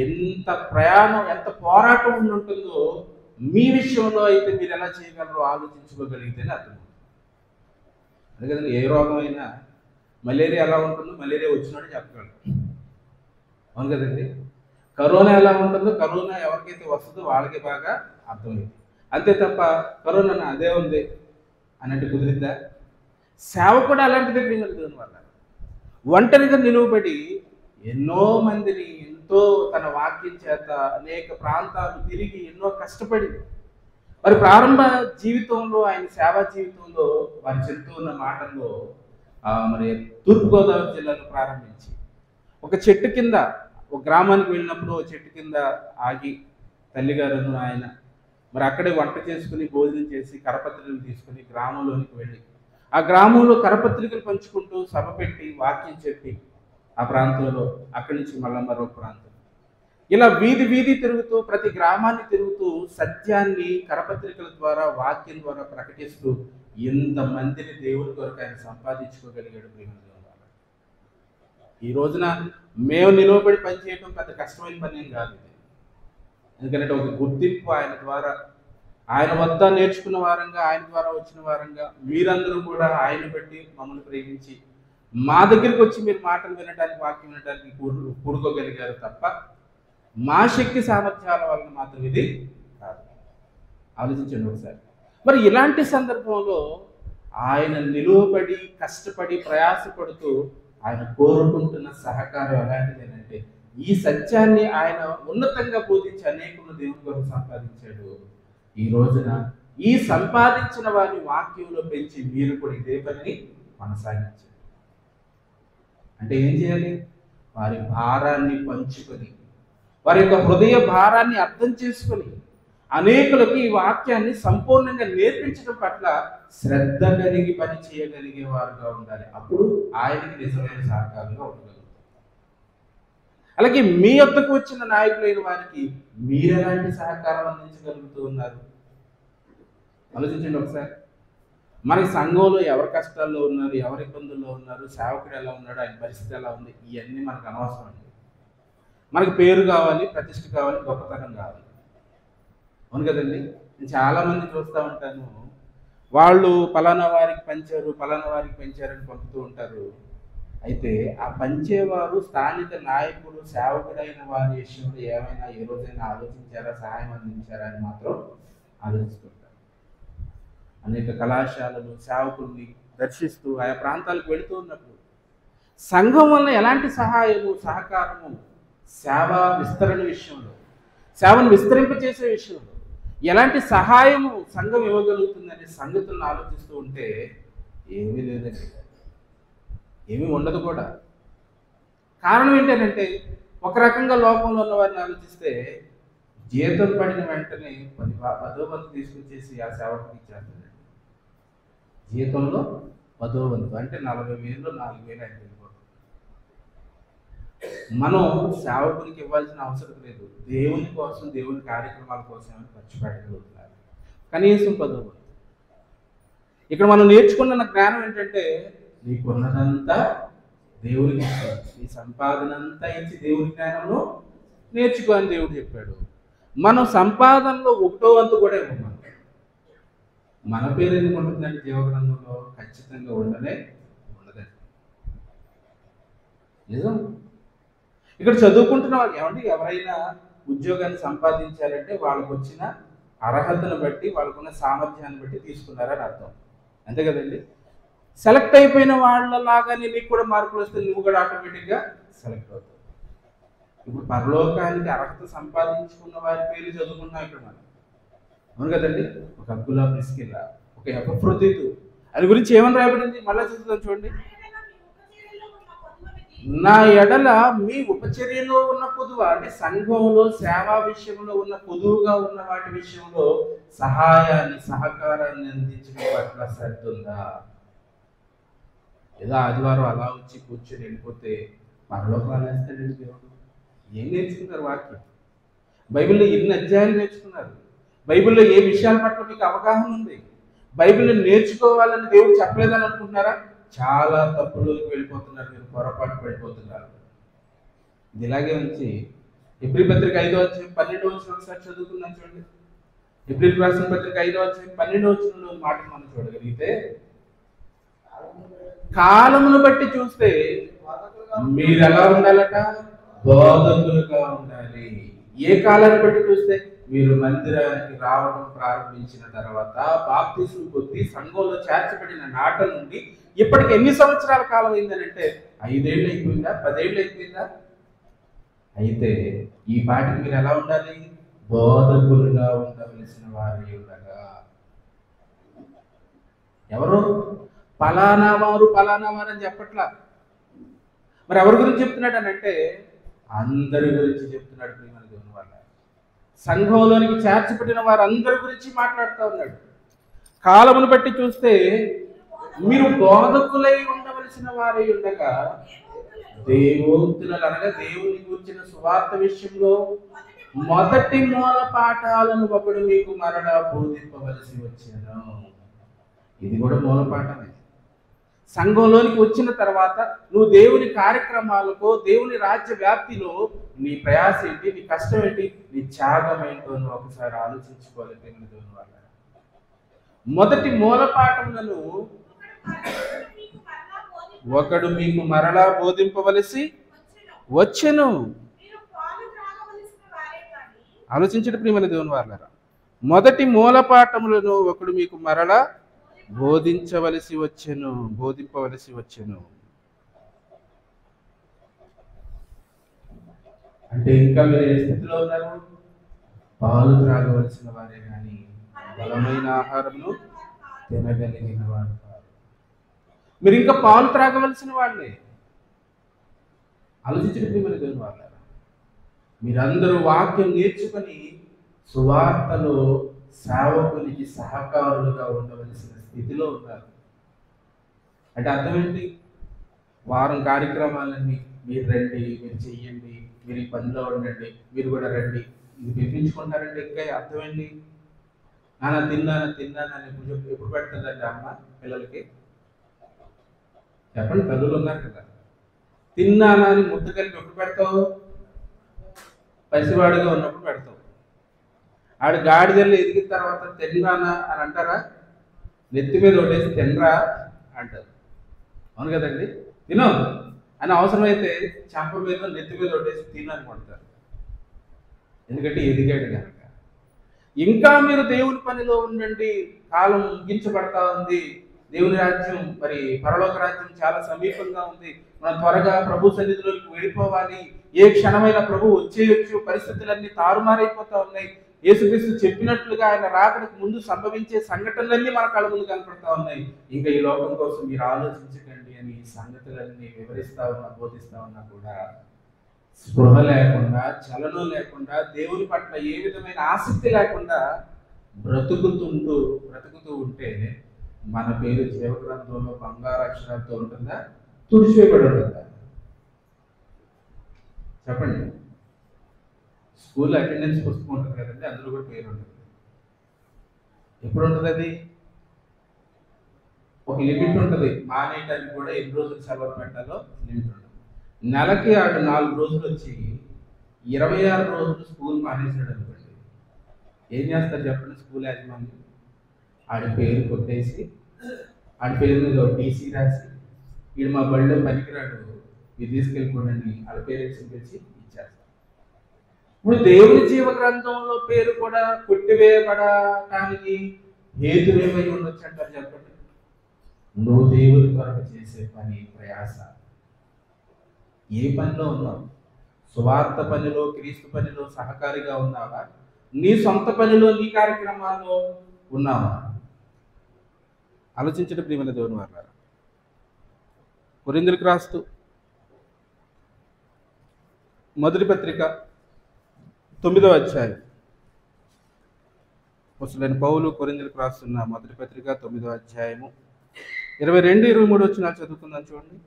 ఎంత ప్రయాణం, ఎంత పోరాటం ఉంటుందో మీ విషయంలో అయితే మీరు ఎలా చేయగలరో ఆలోచించుకోగలిగితేనే అర్థం. అదే కదండి, ఏ రోగం అయినా మలేరియా ఎలా ఉంటుందో మలేరియా వచ్చినట్టు చెప్పగలరు, అవును కదండి? కరోనా ఎలా ఉంటుందో కరోనా ఎవరికైతే వస్తుందో వాళ్ళకి బాగా అర్థమైంది. అంతే తప్ప కరోనా అదే ఉంది అన్నట్టు కుదిరిద్దా? సేవ కూడా అలాంటిదే ప్రియమైన వల్ల ఒంటరిగా నిలువబడి ఎన్నో మందిని ఎంతో తన వాక్యం చేత అనేక ప్రాంతాలు తిరిగి ఎన్నో కష్టపడి మరి ప్రారంభ జీవితంలో, ఆయన సేవా జీవితంలో వారు చెప్తూ ఉన్న మాటల్లో మరి తూర్పుగోదావరి జిల్లాలో ప్రారంభించి ఒక చెట్టు కింద, ఒక గ్రామానికి వెళ్ళినప్పుడు ఒక చెట్టు కింద ఆగి తల్లిగారును ఆయన మరి అక్కడే వంట చేసుకుని భోజనం చేసి కరపత్రికలు తీసుకుని గ్రామంలోనికి వెళ్ళి ఆ గ్రామంలో కరపత్రికలు పంచుకుంటూ సభ పెట్టి వాక్యం చెప్పి ఆ ప్రాంతంలో అక్కడి నుంచి మళ్ళా మరో ప్రాంతం ఇలా వీధి వీధి తిరుగుతూ ప్రతి గ్రామాన్ని తిరుగుతూ సత్యాన్ని కరపత్రికల ద్వారా వాక్యం ద్వారా ప్రకటిస్తూ ఎంతమందిని దేవుని కొరకు ఆయన సంపాదించుకోగలిగాడు. ఈ రోజున మేము నిలవబడి పనిచేయడం పెద్ద కష్టమైన పని ఏం కాదు. ఎందుకంటే ఒక గుర్తింపు ఆయన ద్వారా, ఆయన వద్ద నేర్చుకున్న వారంగా, ఆయన ద్వారా వచ్చిన వారంగా మీరందరూ కూడా ఆయన బట్టి మమ్మల్ని ప్రేమించి మా దగ్గరికి వచ్చి మీరు మాటలు వినడానికి, వాక్యం వినడానికి కూడుకోగలిగారు తప్ప మా శక్తి సామర్థ్యాల వలన మాత్రం ఇది కాదు. ఆలోచించండి ఒకసారి. మరి ఇలాంటి సందర్భంలో ఆయన నిలువబడి కష్టపడి ప్రయాసపడుతూ ఆయన కోరుకుంటున్న సహకారం ఎలాంటిదేనంటే ఈ సత్యాన్ని ఆయన ఉన్నతంగా బోధించి అనేకులు దేవుని కొరకు సంపాదించాడు. ఈ రోజున ఈ సంపాదించిన వారిని వాక్యంలో పెంచి మీరు కూడా ఇదే పనిని కొనసాగించారు. అంటే ఏం చేయాలి? వారి భారాన్ని పంచుకొని, వారి యొక్క హృదయ భారాన్ని అర్థం చేసుకొని అనేకులకు ఈ వాక్యాన్ని సంపూర్ణంగా నేర్పించడం పట్ల శ్రద్ధ కలిగి పని చేయగలిగే వారుగా ఉండాలి. అప్పుడు ఆయనకి నిజమైన సహకారంగా ఉండగలుగుతారు. అలాగే మీ వద్దకు వచ్చిన నాయకులైన వారికి మీరు ఎలాంటి సహకారం అందించగలుగుతూ ఉన్నారు? ఆలోచించండి ఒకసారి. మనకి సంఘంలో ఎవరి కష్టాల్లో ఉన్నారు, ఎవరి ఇబ్బందుల్లో ఉన్నారు, సేవకుడు ఎలా ఉన్నాడు, ఆయన పరిస్థితి ఎలా ఉంది, ఇవన్నీ మనకు అనవసరం అండి. మనకి పేరు కావాలి, ప్రతిష్ట కావాలి, గొప్పతనం కావాలి, అవును కదండి? నేను చాలామంది చూస్తూ ఉంటాను, వాళ్ళు పలానా వారికి పంచారు, పలానా వారికి పెంచారని పంపుతూ ఉంటారు. అయితే ఆ పంచేవారు స్థానిక నాయకులు, సేవకుడైన వారి విషయంలో ఏమైనా ఏ రోజైనా ఆలోచించారా, సహాయం అందించారా అని మాత్రం ఆలోచిస్తుంటారు. అనేక కళాశాలలు సేవకుల్ని దర్శిస్తూ ఆయా ప్రాంతాలకు వెళుతూ ఉన్నప్పుడు సంఘం వల్ల ఎలాంటి సహాయము, సహకారము సేవ విస్తరణ విషయంలో, సేవను విస్తరింపచేసే విషయంలో ఎలాంటి సహాయము సంఘం ఇవ్వగలుగుతుందనే సంగతులను ఆలోచిస్తూ ఉంటే ఏమీ లేదండి, ఏమీ ఉండదు కూడా. కారణం ఏంటంటే ఒక రకంగా లోకంలో ఉన్న వారిని ఆలోచిస్తే జీతం పడిన వెంటనే 10వ వంతు తీసుకొచ్చేసి ఆ సేవకుడికి ఇచ్చేస్తాడు. జీతంలో 10వ వంతు అంటే 40,000 4,000 ఆయన వెళ్ళిపోతుంది. మనం సేవకునికి ఇవ్వాల్సిన అవసరం లేదు. దేవుని కోసం, దేవుని కార్యక్రమాల కోసం ఖర్చు పెట్టగలుగుతున్నారు. కనీసం 10వ వంతు. ఇక్కడ మనం నేర్చుకున్న జ్ఞానం ఏంటంటే, నీకున్నదంతా దేవునికి ఇచ్చాడు. నీ సంపాదన అంతా ఇచ్చి దేవుని జ్ఞానంలో నేర్చుకో అని దేవుడు చెప్పాడు. మనం సంపాదనలో 1వ వంతు కూడా ఇవ్వమన్నాం. మన పేరు ఎందుకు ఉంటుందంటే జీవగ్రంథంలో ఖచ్చితంగా ఉండదండి. నిజం. ఇక్కడ చదువుకుంటున్న వాళ్ళు ఏమంటే ఎవరైనా ఉద్యోగాన్ని సంపాదించారంటే వాళ్ళకు వచ్చిన అర్హతను బట్టి, వాళ్ళకున్న సామర్థ్యాన్ని బట్టి తీసుకున్నారని అర్థం. అంతే కదండి. సెలెక్ట్ అయిపోయిన వాళ్ళలాగానే నీకు కూడా మార్కులు వస్తే నువ్వు కూడా ఆటోమేటిక్గా సెలెక్ట్ అవుతావు. ఇప్పుడు పరలోకానికి అర్హత సంపాదించుకున్న వారి పేర్లు చదువుకున్నాం ఇక్కడ మనం. అవును కదండి. ఒక అబ్దుల్లా, ప్రిస్కిల్లా, ఒక ఎపఫ్రొదితు, అది గురించి ఏమని రాయబడింది మళ్ళీ చదువుతాం చూడండి. నా ఎడల మీ ఉపచర్యలో ఉన్న పొదువ అంటే సంఘంలో సేవా విషయంలో ఉన్న పొదువుగా ఉన్న వాటి విషయంలో సహాయాన్ని, సహకారాన్ని అందించడం పట్ల శ్రద్ధ ఉందా? ఏదో ఆదివారం అలా వచ్చి కూర్చొని వెళ్ళిపోతే పరలోకాలు వేస్తాడండి దేవుడు. ఏం నేర్చుకున్నారు? వాక్యం. బైబిల్లో ఎన్ని అధ్యాయాలు నేర్చుకున్నారు? బైబిల్లో ఏ విషయాల పట్ల మీకు అవగాహన ఉంది? బైబిల్ని నేర్చుకోవాలని దేవుడు చెప్పలేదని అనుకుంటున్నారా? చాలా తప్పులోకి వెళ్ళిపోతున్నారు, మీరు పొరపాటు పడిపోతున్నారు. ఇది ఇలాగే ఉంచి ఎబ్రిల్ పత్రిక 5వ అధ్యాయం 12వ వచనం ఒకసారి చదువుకుందాం చూడండి. ఎబ్రిల్ రాసిన పత్రిక 5వ అధ్యాయం 12వ వచనంలో మాట మనం చూడగలిగితే, కాలమును బట్టి చూస్తే మీరు ఎలా ఉండాలట? బోధకులుగా ఉండాలి. ఏ కాలాన్ని బట్టి చూస్తే మీరు మందిరానికి రావడం ప్రారంభించిన తర్వాత బాప్తిస్మం పొంది సంఘంలో చేర్చబడిన నాట నుండి ఇప్పటికి ఎన్ని సంవత్సరాల కాలం అయిందనంటే 5 ఏళ్ళు అయిపోయిందా? 10 ఏళ్ళు అయిపోయిందా? అయితే ఈ పాటికి మీరు ఎలా ఉండాలి? బోధకులుగా ఉండవలసిన వారి ఉండగా. ఎవరు? పలానా వారు అని చెప్పట్లా. మరి ఎవరి గురించి చెప్తున్నాడు అని అంటే అందరి గురించి చెప్తున్నాడు. ప్రియమైన దేవుని వాళ్ళ సంఘంలోనికి చేర్చబడిన వారు అందరి గురించి మాట్లాడుతూ ఉన్నాడు. కాలమును బట్టి చూస్తే మీరు బోధకులై ఉండవలసిన వారై ఉండగా దేవోక్తులను అనగా దేవుని గురించిన సువార్త విషయంలో మొదటి మూల పాఠాలను ఒకడు మీకు మరలా బోధింపవలసి వచ్చాను. ఇది కూడా మూల పాఠమే. సంఘంలోనికి వచ్చిన తర్వాత నువ్వు దేవుని కార్యక్రమాలకు, దేవుని రాజ్య వ్యాప్తిలో నీ ప్రయాస ఏంటి, నీ కష్టం ఏంటి, నీ త్యాగం ఏంటో నువ్వు ఒకసారి ఆలోచించుకోవాలి. దేవుని వాళ్ళ మొదటి మూలపాఠములను ఒకడు మీకు మరలా బోధింపవలసి వచ్చెను. ఆలోచించడం ప్రియమైన దేవుని వాళ్ళారా. మొదటి మూలపాఠములను ఒకడు మీకు మరలా బోధింపవలసి వచ్చెను. అంటే ఇంకా మీరు ఏ స్థితిలో ఉన్నారు? పాలు త్రాగవలసిన వారే కానీ బలమైన ఆహారమును తినగలిగిన వారు కాదు. మీరు ఇంకా పాలు త్రాగవలసిన వాళ్ళే. ఆలోచించడం ప్రియమైన దేవుని వాళ్ళారా. మీరందరూ వాక్యం నేర్చుకొని సువార్తలో సేవకునికి సహకారులుగా ఉండవలసిన స్థితిలో ఉన్నారు. అంటే అర్థం ఏంటి? వారం కార్యక్రమాలన్నీ మీరు రండి, మీరు చెయ్యండి, మీరు ఈ పనిలో ఉండండి, మీరు కూడా రండి, ఇది పెంపించుకుంటారంటే ఇంకా అర్థం ఏంటి? తిన్నానని ఎప్పుడు పెడుతుందండి అమ్మ పిల్లలకి? చెప్పండి. తల్లులు ఉన్నారు కదా. తిన్నానా అని ముద్ద కలిపి ఎప్పుడు పెడతావు? పసివాడిగా ఉన్నప్పుడు పెడతావు. ఆడు గాడిదల్ని ఎదిగిన తర్వాత తిన్నానా అని అంటారా? నెత్తి మీద ఒకటేసి తినరా అంటారు. అవును కదండి. తిను అని అవసరమైతే చెంప మీద, నెత్తి మీద ఒకటేసి తినని కొడతారు. ఎందుకంటే ఎదిగాడు కనుక. ఇంకా మీరు దేవుని పనిలో ఉండండి, కాలం ముగించబడతా ఉంది, దేవుని రాజ్యం మరి పరలోక రాజ్యం చాలా సమీపంగా ఉంది, మనం త్వరగా ప్రభు సన్నిధిలోకి వెళ్ళిపోవాలి, ఏ క్షణమైన ప్రభు వచ్చేయొచ్చు, పరిస్థితులన్నీ తారుమారైపోతా ఉన్నాయి, యేసుక్రీస్తు చెప్పినట్లుగా ఆయన రాకడానికి ముందు సంభవించే సంఘటనలన్నీ మన కళ్ళ ముందు కనపడతా ఉన్నాయి. ఇంకా ఈ లోకం కోసం మీరు ఆలోచించకండి అని ఈ సంగతులన్నీ వివరిస్తా ఉన్నా, బోధిస్తా ఉన్నా కూడా స్పృహ లేకుండా, చలనం లేకుండా, దేవుని పట్ల ఏ విధమైన ఆసక్తి లేకుండా బ్రతుకుతూ ఉంటే మన పేరు జీవగ్రంథంలో బంగారు అక్షరాలతో ఉంటుందా, తుడిచివేయబడి ఉంటుందా? చెప్పండి. స్కూల్ అటెండెన్స్ పుస్తకం ఉంటుంది కదండి, అందులో కూడా పేరు ఉంటుంది. ఎప్పుడు ఉంటుంది అది? ఒక లిమిట్ ఉంటుంది. మానేయడానికి కూడా ఎన్ని రోజులు సెలవు పెట్టాలో లిమిట్ ఉంటుంది. నెలకి 4 రోజులు వచ్చి 26 రోజులు స్కూల్ మానేసాడు అనుకోండి, ఏం చేస్తారు చెప్పండి? స్కూల్ యాజమాన్యం ఆడి పేరు కొట్టేసి, ఆడి పేరు మీద ఒక టీసీ రాసి, వీడు మా బడిలో పనికిరాడు, ఇది తీసుకెళ్ళిపోండి ఆడ పేరెంట్స్ పిలిచి ఇచ్చేస్తారు. ఇప్పుడు దేవుని జీవ గ్రంథంలో పేరు కూడా కొట్టివేయబడటానికి హేతువేమై ఉండొచ్చు అంటారు చెప్పండి? నువ్వు దేవుని కొరకు చేసే పని, ప్రయాస, ఏ పనిలో ఉన్నావు? సువార్త పనిలో, క్రీస్తు పనిలో సహకారిగా ఉన్నావా? నీ సొంత పనిలో, నీ కార్యక్రమాల్లో ఉన్నావా? ఆలోచించడం ప్రియమైన దేవుని వారలారా. కొరింథీయులకు రాస్తూ మొదటి పత్రిక 9వ అధ్యాయం, అపోస్తలుడైన పౌలు కొరింథీయులకు రాస్తున్న మొదటి పత్రిక 9వ అధ్యాయము 22-23 వచనాలు చదువుకుందాం చూడండి.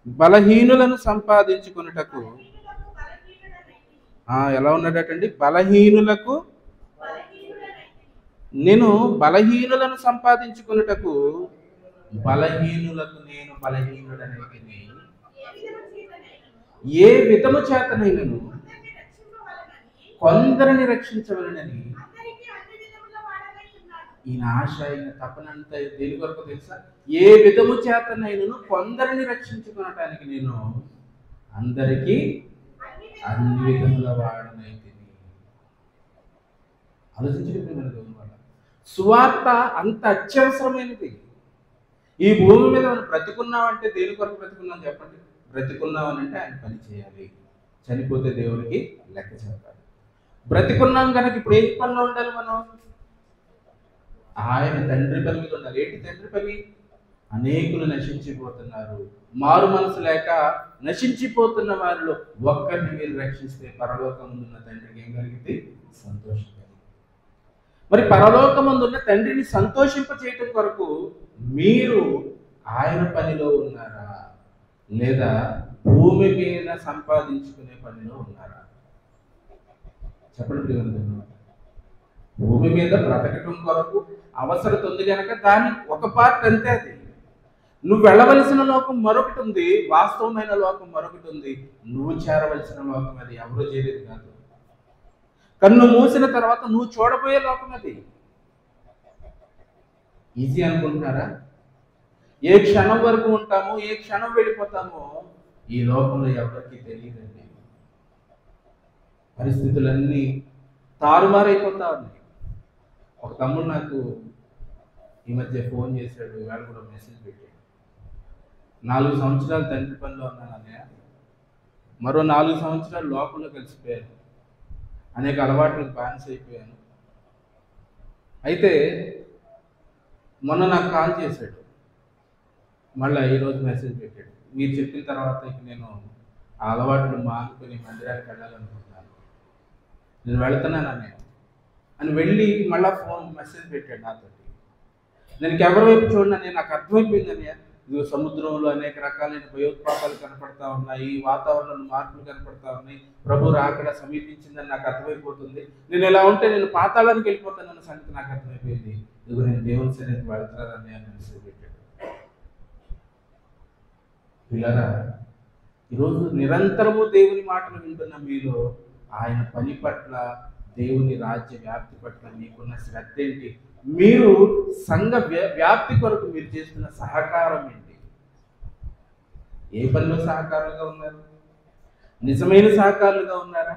బలహీనులను సంపాదించుకొనుటకు ఎలా ఉన్నాడటండి? బలహీనులకు నేను బలహీనులను సంపాదించుకొనుటకు నేను బలహీనుడనైతిని. ఏ విధము చేతనైనను కొందరిని రక్షించవలనని ఈయన ఆశ, ఈయన తపనంతా దేని కొరకు తెలుసా? ఏ విధము చేతనైనను కొందరిని రక్షించుకోవటానికి నేను అందరికీ అన్ని విధముల వాడనైతిని. ఆలోచించడం వల్ల సువార్త అంత అత్యవసరమైనది. ఈ భూమి మీద మనం బ్రతికున్నామంటే దేని కొరకు బ్రతికున్నాం చెప్పండి? బ్రతికున్నామనంటే ఆయన పని చేయాలి, చనిపోతే దేవునికి లెక్క చెప్పాలి. బ్రతికున్నాం కనుక ఇప్పుడు ఏం పనిలో ఉండాలి? మనం ఆయన తండ్రి పని మీద ఉండాలి. ఏంటి తండ్రి పని? అనేకులు నశించిపోతున్నారు, మారు మనసు లేక నశించిపోతున్న వారిలో ఒక్కరిని మీరు రక్షిస్తే పరలోకమందున్న తండ్రికి ఏం కలిగింది? సంతోషం. మరి పరలోకమందున్న తండ్రిని సంతోషింప చేయటం కొరకు మీరు ఆయన పనిలో ఉన్నారా, లేదా భూమి మీద సంపాదించుకునే పనిలో ఉన్నారా? చెప్పండి. భూమి మీద బ్రతకటం కొరకు అవసరత ఉంది కనుక దాని ఒక పార్ట్ అంతే. అది నువ్వు వెళ్ళవలసిన లోకం మరొకటి ఉంది, వాస్తవమైన లోకం మరొకటి ఉంది. నువ్వు చేరవలసిన లోకం అది ఎవరో చేరేది కాదు. కన్ను మూసిన తర్వాత నువ్వు చూడబోయే లోకం అది. ఈజీ అనుకుంటున్నారా? ఏ క్షణం వరకు ఉంటామో, ఏ క్షణం వెళ్ళిపోతామో ఈ లోకంలో ఎవరికి తెలియదండి. పరిస్థితులన్నీ తారుమారైపోతా ఉన్నాయి. ఒక తమ్ముడు నాకు ఈ మధ్య ఫోన్ చేశాడు, ఇవాళ కూడా మెసేజ్ పెట్టాడు. 4 సంవత్సరాలు తండ్రి పనిలో ఉన్నాను అన్నయ్య, మరో 4 సంవత్సరాలు లోకంలో కలిసిపోయాను, అనేక అలవాట్లకు బానిస అయిపోయాను. అయితే మొన్న నాకు కాల్ చేశాడు, మళ్ళీ ఈరోజు మెసేజ్ పెట్టాడు. మీరు చెప్పిన తర్వాత ఇక నేను ఆ అలవాట్లు మానుకొని మందిరానికి వెళ్ళాలనుకుంటున్నాను, నేను వెళుతున్నాను అన్నయ్య అని వెళ్ళి మళ్ళీ మెసేజ్ పెట్టాడు నాతో. నేను ఎవరి వైపు చూడన్నా, నాకు అర్థమైపోయింది అన్నయ్య, ఇదిగో సముద్రంలో అనేక రకాలైన భయోత్పాతాలు కనపడతా ఉన్నాయి, వాతావరణంలో మార్పులు కనపడతా ఉన్నాయి, ప్రభు రాకడ సమీపించిందని నాకు అర్థమైపోతుంది. నేను ఎలా ఉంటే నేను పాతాళానికి వెళ్ళిపోతానన్న సంగతి నాకు అర్థమైపోయింది. ఇదిగో నేను దేవుని సన్నిధికి వెళ్తానని అని మెసేజ్ పెట్టాడు. పిల్లరా, ఈరోజు నిరంతరము దేవుని మాటలు వింటున్న మీలో ఆయన పని పట్ల, దేవుని రాజ్య వ్యాప్తి పట్ల మీకున్న శ్రద్ధ ఏంటి? మీరు సంఘ వ్యాప్తి కొరకు మీరు చేస్తున్న సహకారం ఏంటి? ఏ పనిలో సహకారులుగా ఉన్నారు? నిజమైన సహకారులుగా ఉన్నారా,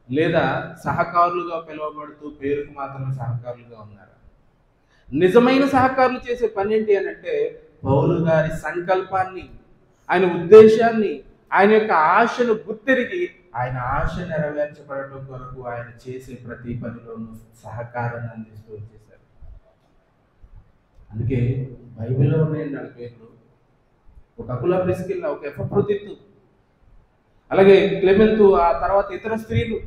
లేదా సహకారులుగా పిలువబడుతూ పేరుకు మాత్రమే సహకారులుగా ఉన్నారా? నిజమైన సహకారులు చేసే పని ఏంటి అని అంటే, పౌలు గారి సంకల్పాన్ని, ఆయన ఉద్దేశాన్ని, ఆయన యొక్క ఆశను గుర్తెరిగి ఆయన ఆశ నెరవేర్చబడటం కొరకు ఆయన చేసే ప్రతి పనిలోనూ సహకారాన్ని అందిస్తూ వచ్చేసారు. అందుకే బైబిల్లో ఉన్నాయండి వాళ్ళ పేర్లు. ఒక అకులా ప్రిస్కిల్లా, ఒక ఎపఫ్రోదితు, అలాగే క్లెమెంతు, ఆ తర్వాత ఇతర స్త్రీలు,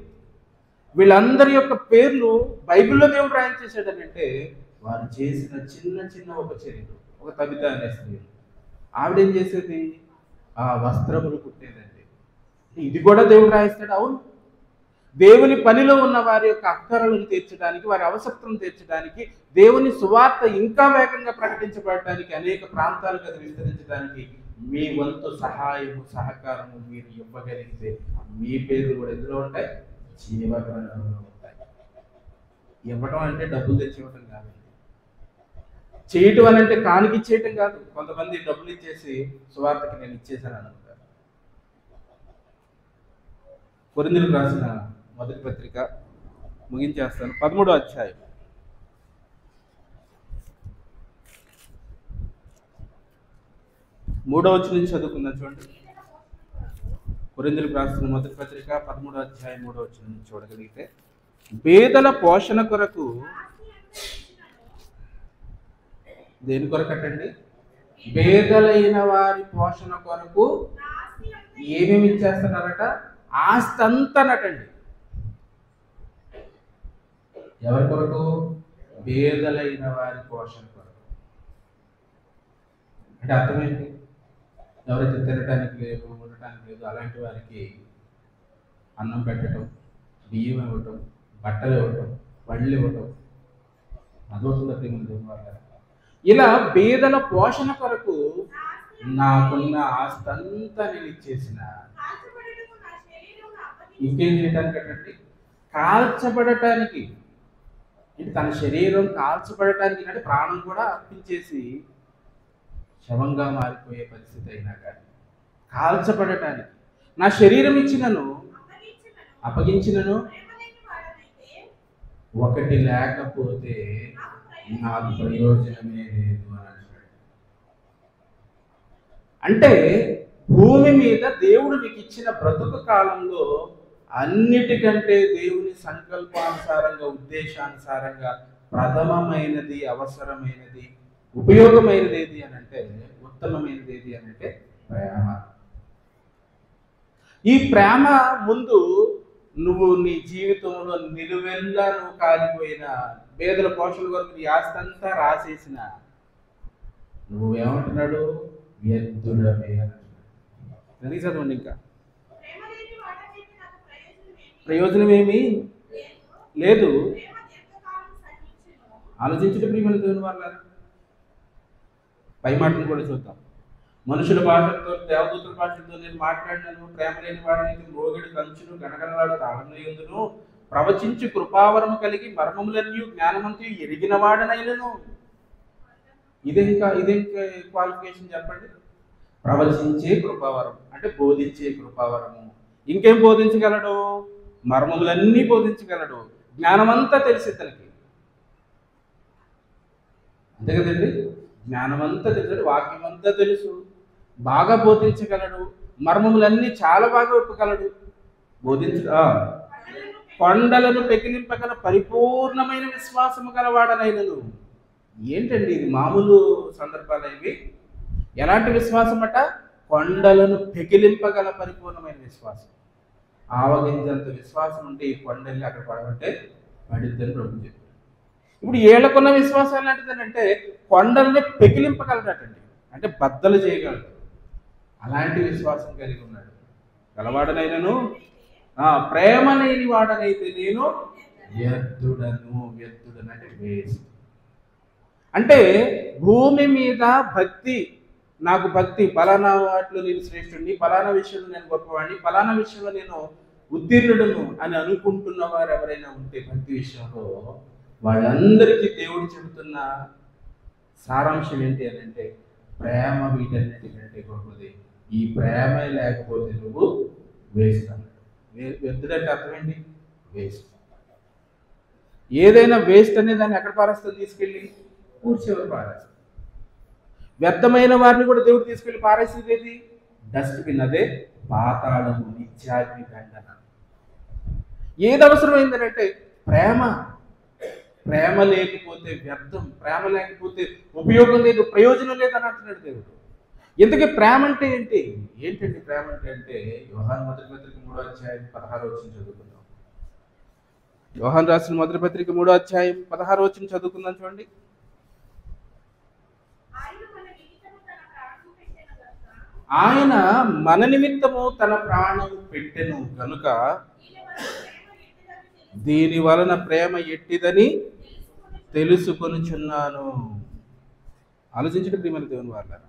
వీళ్ళందరి యొక్క పేర్లు బైబిల్లో దేవుడు రాయించేశాడనంటే వారు చేసిన చిన్న చిన్న ఉపచర్యలు. ఒక తబిత అనే స్త్రీ, ఆవిడేం చేసేది? ఆ వస్త్రములు కుట్టేదండి. ఇది కూడా దేవుడు రాయిస్తాడు. అవును, దేవుని పనిలో ఉన్న వారి యొక్క అక్కరలను తీర్చడానికి, వారి అవసరతను తీర్చడానికి, దేవుని సువార్త ఇంకా వేగంగా ప్రకటించబడటానికి, అనేక ప్రాంతాలకు అది విస్తరించడానికి మీ వంతు సహాయము సహకారము మీరు ఇవ్వగలిగితే మీ పేర్లు కూడా ఎందులో ఉంటాయి? జీవగ్రంథంలో ఉంటాయి. ఇవ్వటం అంటే డబ్బులు తెచ్చి ఇవ్వటం కాదు. చేయటం అని అంటే కానికి ఇచ్చేయటం కాదు. కొంతమంది డబ్బులు ఇచ్చేసి సువార్తకి నేను ఇచ్చేసాను అనుకుంటారు. కొరింథీయులకు రాసిన మొదటి పత్రిక ముగించేస్తాను, 13వ అధ్యాయం 3వ వచనం నుంచి చదువుకుందాం. చూడండి, కొరింథీయులకు రాసిన మొదటి పత్రిక 13వ అధ్యాయం 3వ వచనం నుంచి చూడగలిగితే, పేదల పోషణ కొరకు, దేని కొరకటండి? పేదలైన వారి పోషణ కొరకు ఏమేమి ఇచ్చేస్తున్నారట? ఆస్తి అంతానటండి. ఎవరి కొరకు? పేదలైన వారి పోషణ కొరకు. అంటే అర్థమేంటి? ఎవరైతే తినడానికి లేదు, ఉండటానికి లేదు, అలాంటి వారికి అన్నం పెట్టడం, బియ్యం ఇవ్వటం, బట్టలు ఇవ్వటం, పళ్ళు ఇవ్వటం, అదవుతుంది వాళ్ళ. ఇలా పేదల పోషణ కొరకు నాకున్న ఆస్తి అంతా నేను ఇచ్చేసిన. ఇంకేం చేయటానికంటే కాల్చబడటానికి, అంటే తన శరీరం కాల్చబడటానికి, అంటే ప్రాణం కూడా అర్పించేసి శవంగా మారిపోయే పరిస్థితి అయినా కానీ కాల్చబడటానికి నా శరీరం ఇచ్చినను, అప్పగించినను, ఒకటి లేకపోతే నాకు ప్రయోజనమే లేదు అని అంటాడు. అంటే భూమి మీద దేవుడు నీకు ఇచ్చిన బ్రతుకు కాలంలో అన్నిటికంటే దేవుని సంకల్పానుసారంగా, ఉద్దేశానుసారంగా ప్రథమమైనది, అవసరమైనది, ఉపయోగమైనది ఏది అని అంటే, ఉత్తమమైనది ఏది అని అంటే ప్రేమ. ఈ ప్రేమ ముందు నువ్వు నీ జీవితంలో నిలువెల్లా నువ్వు కాలిపోయిన పేదల పోషణ వరకు నీ ఆస్తి అంతా రాసేసిన నువ్వేమంటున్నాడు? వ్యర్థుడమే అని చదవండి. ఇంకా ప్రయోజనమేమి లేదు. ఆలోచించడం ప్రియమైన దేవుని వాళ్ళ. పై మాటను కూడా చూద్దాం. మనుషుల భాషలతో, దేవదూతుల భాషలతో నేను మాట్లాడినను, ప్రేమ లేని వాడిని మోగిడి కంచును గణగణలాడు తాళనయందును, ప్రవచించి కృపావరము కలిగి మర్మములన్నీ జ్ఞానమంతయు ఎరిగిన వాడనైనను. ఇదేంకా క్వాలిఫికేషన్ చెప్పండి. ప్రవచించే కృపావరం అంటే బోధించే కృపావరము. ఇంకేం బోధించగలడు? మర్మములన్నీ బోధించగలడు. జ్ఞానమంతా తెలిసి తనకి, అంతే కదండి. జ్ఞానమంతా తెలుసు, వాక్యం అంతా తెలుసు, బాగా బోధించగలడు, మర్మములన్నీ చాలా బాగా ఒప్పగలడు. కొండలను పెకిలింపగల పరిపూర్ణమైన విశ్వాసము గలవాడనైనను. ఏంటండి ఇది? మామూలు సందర్భాలు ఇవి. ఎలాంటి విశ్వాసం అట? కొండలను పెకిలింపగల పరిపూర్ణమైన విశ్వాసం. ఆవగింజంత విశ్వాసం ఉంటే ఈ కొండల్ని అక్కడ పడమంటే పడిద్దని ప్రభు చెప్పారు. ఇప్పుడు ఏళ్లకున్న విశ్వాసం ఎలాంటిదనంటే కొండల్ని పెకిలింపగలడటండి, అంటే బద్దలు చేయగలడు. అలాంటి విశ్వాసం కలిగి ఉన్నాడు. గలవాడనైనను, ప్రేమ లేని వాడనైతే నేను వ్యర్థుడను. వ్యర్థుడను అంటే వేస్ట్. అంటే భూమి మీద భక్తి, నాకు భక్తి, ఫలానా వాటిలో నేను శ్రేష్ఠుడిని, ఫలానా విషయంలో నేను గొప్పవాడిని, ఫలానా విషయంలో నేను ఉత్తీర్ణుడును అని అనుకుంటున్న వారు ఎవరైనా ఉంటే భక్తి విషయంలో, వాళ్ళందరికీ దేవుడు చెబుతున్న సారాంశం ఏంటి అని అంటే ప్రేమ వీటన్నిటికంటే గొప్పది. ఈ ప్రేమ లేకపోతే నువ్వు వేస్ట్ అన్నాడు. వ్యర్థుడంటే అర్థం ఏంటి? వేస్ట్. ఏదైనా వేస్ట్ అనే దాన్ని ఎక్కడ పారేస్తుంది? తీసుకెళ్ళి కూర్చోవరు పారేస్తుంది. వ్యర్థమైన వారిని కూడా దేవుడు తీసుకెళ్ళి పారేసేది ఏది? డస్ట్బిన్. అదే పాతాళము, నిత్యాగ్ని దండన. ఏది అవసరమైందనంటే ప్రేమ. ప్రేమ లేకపోతే వ్యర్థం, ప్రేమ లేకపోతే ఉపయోగం లేదు, ప్రయోజనం లేదని అంటున్నాడు దేవుడు. ఇంతకీ ప్రేమ అంటే ఏంటి? ఏంటండి ప్రేమ అంటే యోహాను మొదటి పత్రిక 3వ అధ్యాయం 16వ వచనం చదువుకుందాం. యోహాను రాసిన మొదటి పత్రిక 3వ అధ్యాయం 16వ వచనం చదువుకుందాం చూడండి. ఆయన మన నిమిత్తము తన ప్రాణం పెట్టెను కనుక దీని వలన ప్రేమ ఎట్టిదని తెలుసుకొనుచున్నాను. ఆలోచించడం ప్రియమైన దేవుని వారలారా,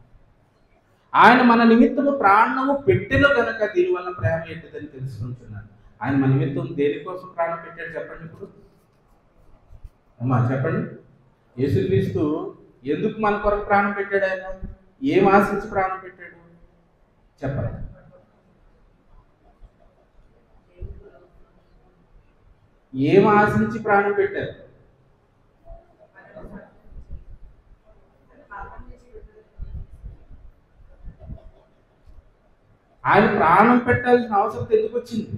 ఆయన మన నిమిత్తము ప్రాణము పెట్టెను కనుక దీని వలన ప్రేమ ఎట్టిదని తెలుసుకొనుచున్నాను. ఆయన మన నిమిత్తం దేనికోసం ప్రాణం పెట్టాడు చెప్పండి. ఇప్పుడు అమ్మా చెప్పండి. యేసుక్రీస్తు ఎందుకు మన కొరకు ప్రాణం పెట్టాడు? ఆయన ఏం ఆశించి ప్రాణం పెట్టాడు చెప్పండి. ఏం ఆశించి ప్రాణం పెట్టారు? ఆయన ప్రాణం పెట్టాల్సిన అవసరం ఎందుకు వచ్చింది?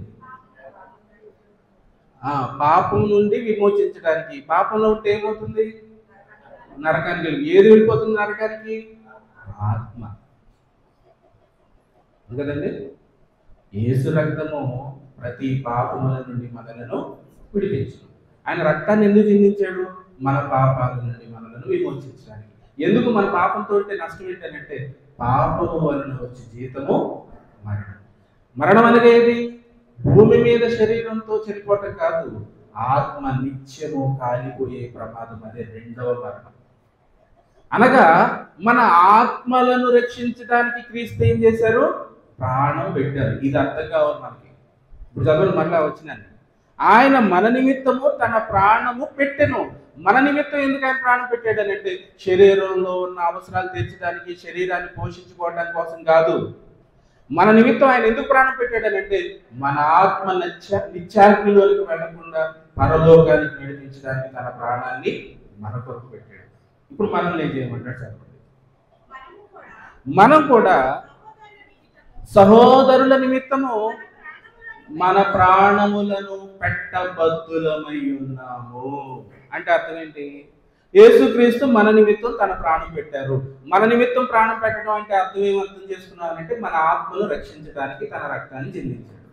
పాపం నుండి విమోచించడానికి. పాపంలో ఉంటే ఏమవుతుంది? నరకానికి. ఏది వెళ్ళిపోతుంది నరకానికి? ఆత్మ కదండి. యేసు రక్తము ప్రతి పాపముల నుండి మనలను విడిపించు. ఆయన రక్తాన్ని ఎందుకు చిందించాడు? మన పాపాల నుండి మనలను విమోచించడానికి. ఎందుకు? మన పాపంతో నష్టం ఏంటంటే పాపము వలన వచ్చే జీతము మరణం. మరణం అనగా ఏది? భూమి మీద శరీరంతో చనిపోవటం కాదు, ఆత్మ నిత్యము కాలిపోయే ప్రమాదం. అదే రెండవ మరణం. అనగా మన ఆత్మలను రక్షించడానికి క్రీస్తు ఏం చేశారు? ప్రాణం పెట్టారు. ఇది అర్థం కావాలి మనకి. ఇప్పుడు చదవండి మరలా వచ్చినాను. ఆయన మన నిమిత్తము తన ప్రాణము పెట్టెను. మన నిమిత్తం ఎందుకు ఆయన ప్రాణం పెట్టాడు అని అంటే శరీరంలో ఉన్న అవసరాలు తీర్చడానికి, శరీరాన్ని పోషించుకోవడం కోసం కాదు. మన నిమిత్తం ఆయన ఎందుకు ప్రాణం పెట్టాడని అంటే మన ఆత్మ నిత్యాగ్నిలోకి వెళ్లకుండా పరలోకానికి నడిపించడానికి తన ప్రాణాన్ని మన కొరకు పెట్టాడు. ఇప్పుడు మనల్ని ఏం చేయమంటాడు చెప్పండి. మనం కూడా సహోదరుల నిమిత్తము మన ప్రాణములను పెట్టబద్దులమై ఉన్నాము. అంటే అర్థం ఏంటి? యేసుక్రీస్తు మన నిమిత్తం తన ప్రాణం పెట్టారు. మన నిమిత్తం ప్రాణం పెట్టడం అంటే అర్థం ఏమర్థం చేసుకున్నామంటే మన ఆత్మను రక్షించడానికి తన రక్తాన్ని చిందించాడు.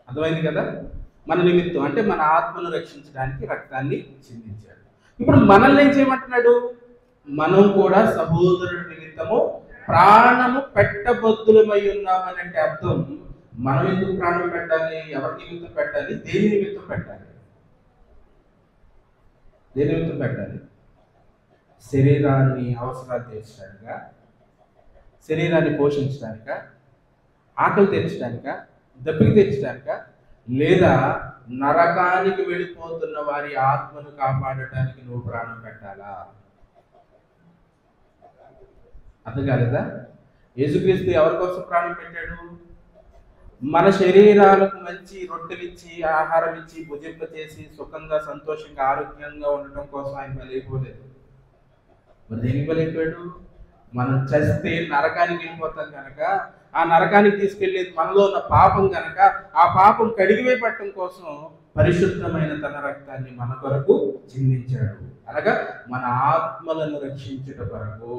అర్థమైంది కదా? మన నిమిత్తం అంటే మన ఆత్మను రక్షించడానికి రక్తాన్ని చిందించాడు. ఇప్పుడు మనల్ని ఏం చేయమంటున్నాడు? మనం కూడా సహోదరుడి నిమిత్తము ప్రాణము పెట్టబద్దులమై ఉన్నామని అంటే అర్థం మనం ఎందుకు ప్రాణం పెట్టాలి? ఎవరి నిమిత్తం పెట్టాలి? దేని నిమిత్తం పెట్టాలి? దేని నిమిత్తం పెట్టాలి? శరీరాన్ని అవసరాలు తీర్చడానిక, శరీరాన్ని పోషించడానిక, ఆకలి తీర్చడానిక, దప్పికి తీర్చడానిక, లేదా నరకానికి వెళ్ళిపోతున్న వారి ఆత్మను కాపాడటానికి నువ్వు ప్రాణం పెట్టాలా? అర్థం కాలేదా? యేసుక్రీస్తు ఎవరి కోసం ప్రాణం పెట్టాడు? మన శరీరాలకు మంచి రొట్టెలిచ్చి, ఆహారం ఇచ్చి, భుజింప చేసి, సుఖంగా, సంతోషంగా, ఆరోగ్యంగా ఉండటం కోసం ఆయన బలైపోలేదు. మరి దేనికి బలైపోయాడు? మనం చస్తే నరకానికి వెళ్ళిపోతాం కనుక, ఆ నరకానికి తీసుకెళ్లేది మనలో ఉన్న పాపం కనుక, ఆ పాపం కడిగివేయబడటం కోసం పరిశుద్ధమైన తన రక్తాన్ని మన కొరకు చిందించాడు. అనగా మన ఆత్మలను రక్షించుట కొరకు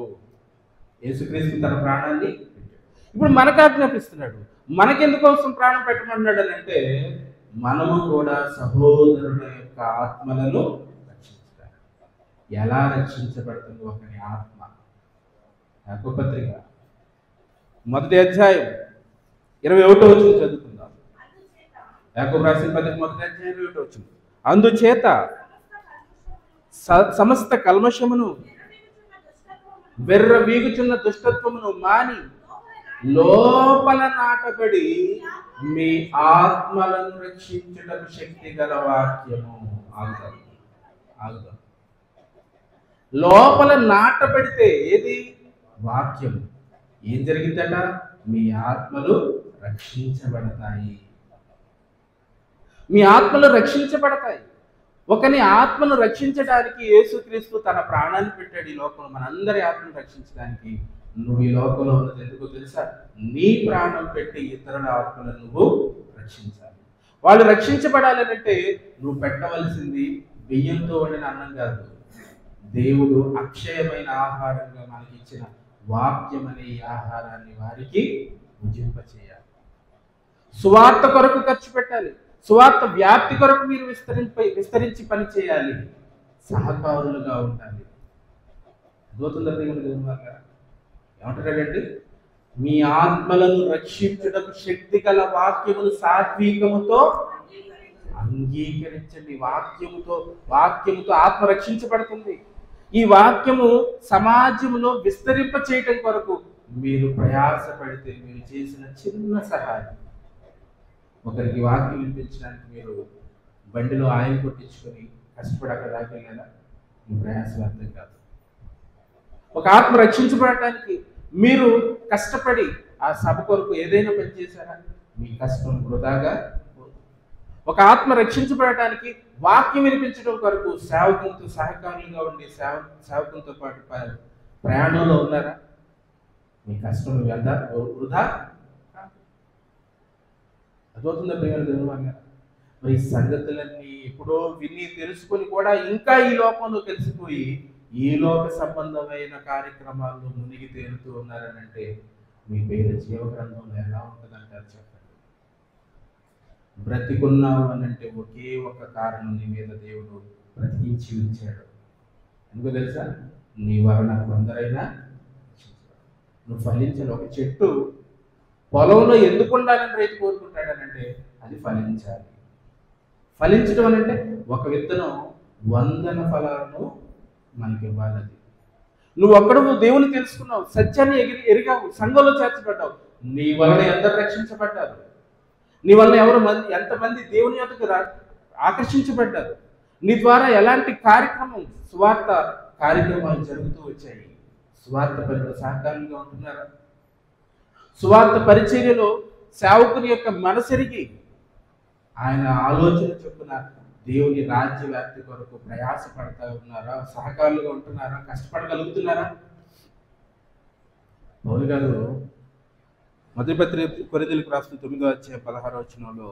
యేసుక్రీస్తు తన ప్రాణాన్ని ఇప్పుడు మనకు ఆజ్ఞాపిస్తున్నాడు. మనకెందుకోసం ప్రాణం పెట్టమన్నాడు అని అంటే మనము కూడా సహోదరుల యొక్క ఆత్మలను రక్షించాలి. ఎలా రక్షించబడుతుంది ఒకని ఆత్మ? యాకోబు పత్రిక 1వ అధ్యాయం 21వ వచనం చదువుకుందాం. యాకోబు రాసిన పత్రిక 1వ అధ్యాయం 21వ వచనం. అందుచేత సమస్త కల్మషమును, వెర్రవీగుచున్న దుష్టత్వమును మాని లోపల నాటబడి మీ ఆత్మలను రక్షించుటకు శక్తి గల వాక్యము. ఆగుదాం. లోపల నాటబడితే ఏది? వాక్యం. ఏం జరిగిందట? మీ ఆత్మలు రక్షించబడతాయి. మీ ఆత్మలు రక్షించబడతాయి. ఒకని ఆత్మను రక్షించడానికి యేసుక్రీస్తు తన ప్రాణాన్ని పెట్టాడు ఈ లోకంలో, మనందరి ఆత్మను రక్షించడానికి. నువ్వు ఈ లోకంలో ఉన్నది ఎందుకో తెలుసా? నీ ప్రాణం పెట్టి ఇతరుల ఆత్మలను నువ్వు రక్షించాలి. వాళ్ళు రక్షించబడాలంటే నువ్వు పెట్టవలసింది బియ్యంతో వండిన అన్నం కాదు, దేవుడు అక్షయమైన ఆహారంగా మనకి ఇచ్చిన వాక్యం అనే ఈ ఆహారాన్ని వారికి భుజింపచేయాలి. సువార్త కొరకు ఖర్చు పెట్టాలి. సువార్త వ్యాప్తి కొరకు మీరు విస్తరించి పని చేయాలి. సహకారులుగా ఉండాలి. అర్థమవుతుందా దేవుని దేవుని వారు? ఏమంటాడండి? మీ ఆత్మలను రక్షించుటకు శక్తి గల వాక్యమును సాత్వికముతో అంగీకరించండి. వాక్యముతో ఆత్మ రక్షించబడుతుంది. ఈ వాక్యము సమాజంలో విస్తరింప చేయటం కొరకు మీరు ప్రయాసపడితే మీరు చేసిన చిన్న సహాయం. ఒకరికి వాక్యం వినిపించడానికి మీరు బండిలో ఆయిల్ కొట్టించుకొని కష్టపడి అక్కడ దాకెళ్ళారా? మీ ప్రయాసం అర్థం కాదు. ఒక ఆత్మ రక్షించబడటానికి మీరు కష్టపడి ఆ సభ కొరకు ఏదైనా పని చేశారా? మీ కష్టం వృధాగా. ఒక ఆత్మ రక్షించబడటానికి వాక్యం వినిపించడం కొరకు సేవకులతో సహకారులుగా ఉండి సేవకులతో పాటు ప్రయాణంలో ఉన్నారా? మీ కష్టం వృధా. అర్థమవుతుందా ప్రియమైన దేవుని వారు? మరి ఈ సంగతులన్నీ ఎప్పుడో విని తెలుసుకొని కూడా ఇంకా ఈ లోకంలో కలిసిపోయి ఈ లోక సంబంధమైన కార్యక్రమాల్లో మునిగి తేలుతూ ఉన్నారనంటే మీ పేరు జీవగ్రంథంలో ఎలా ఉంటుందంటారు చెప్పండి. బ్రతికున్నావు అనంటే ఒకే ఒక కారణం నీ మీద దేవుడు బ్రతికించి ఉంచాడు. ఎందుకు తెలుసా? నీ వలన కొందరైనా నువ్వు ఫలించాలి. ఒక చెట్టు పొలంలో ఎందుకు ఉండాలని రైతు కోరుకుంటాడనంటే అది ఫలించాలి. ఫలించడం అనంటే ఒక విత్తనం 100 ఫలాలను మనకి ఇవ్వాలి. నువ్వు అక్కడ దేవుని తెలుసుకున్నావు, సత్యాన్ని ఎరిగావు, సంఘంలో చేర్చబడ్డావు. నీ వలన ఎందరు రక్షించబడ్డారు? నీ వలన ఎంతమంది దేవుని యొద్దకు ఆకర్షించబడ్డారు? నీ ద్వారా ఎలాంటి సువార్త కార్యక్రమాలు జరుగుతూ వచ్చాయి? సువార్త పనిలో సహకారంగా ఉంటున్నారా? సువార్త పరిచర్యలో సేవకుని యొక్క మనసెరిగి ఆయన ఆలోచన చొప్పున దేవుని రాజ్య వ్యాప్తి కొరకు ప్రయాసపడతా ఉన్నారా? సహకారులుగా ఉంటున్నారా? కష్టపడగలుగుతున్నారా? పౌలు గారు మొదటి పత్రిక కొరింథీయులకు రాసిన 9వ అధ్యాయం 16వ వచనంలో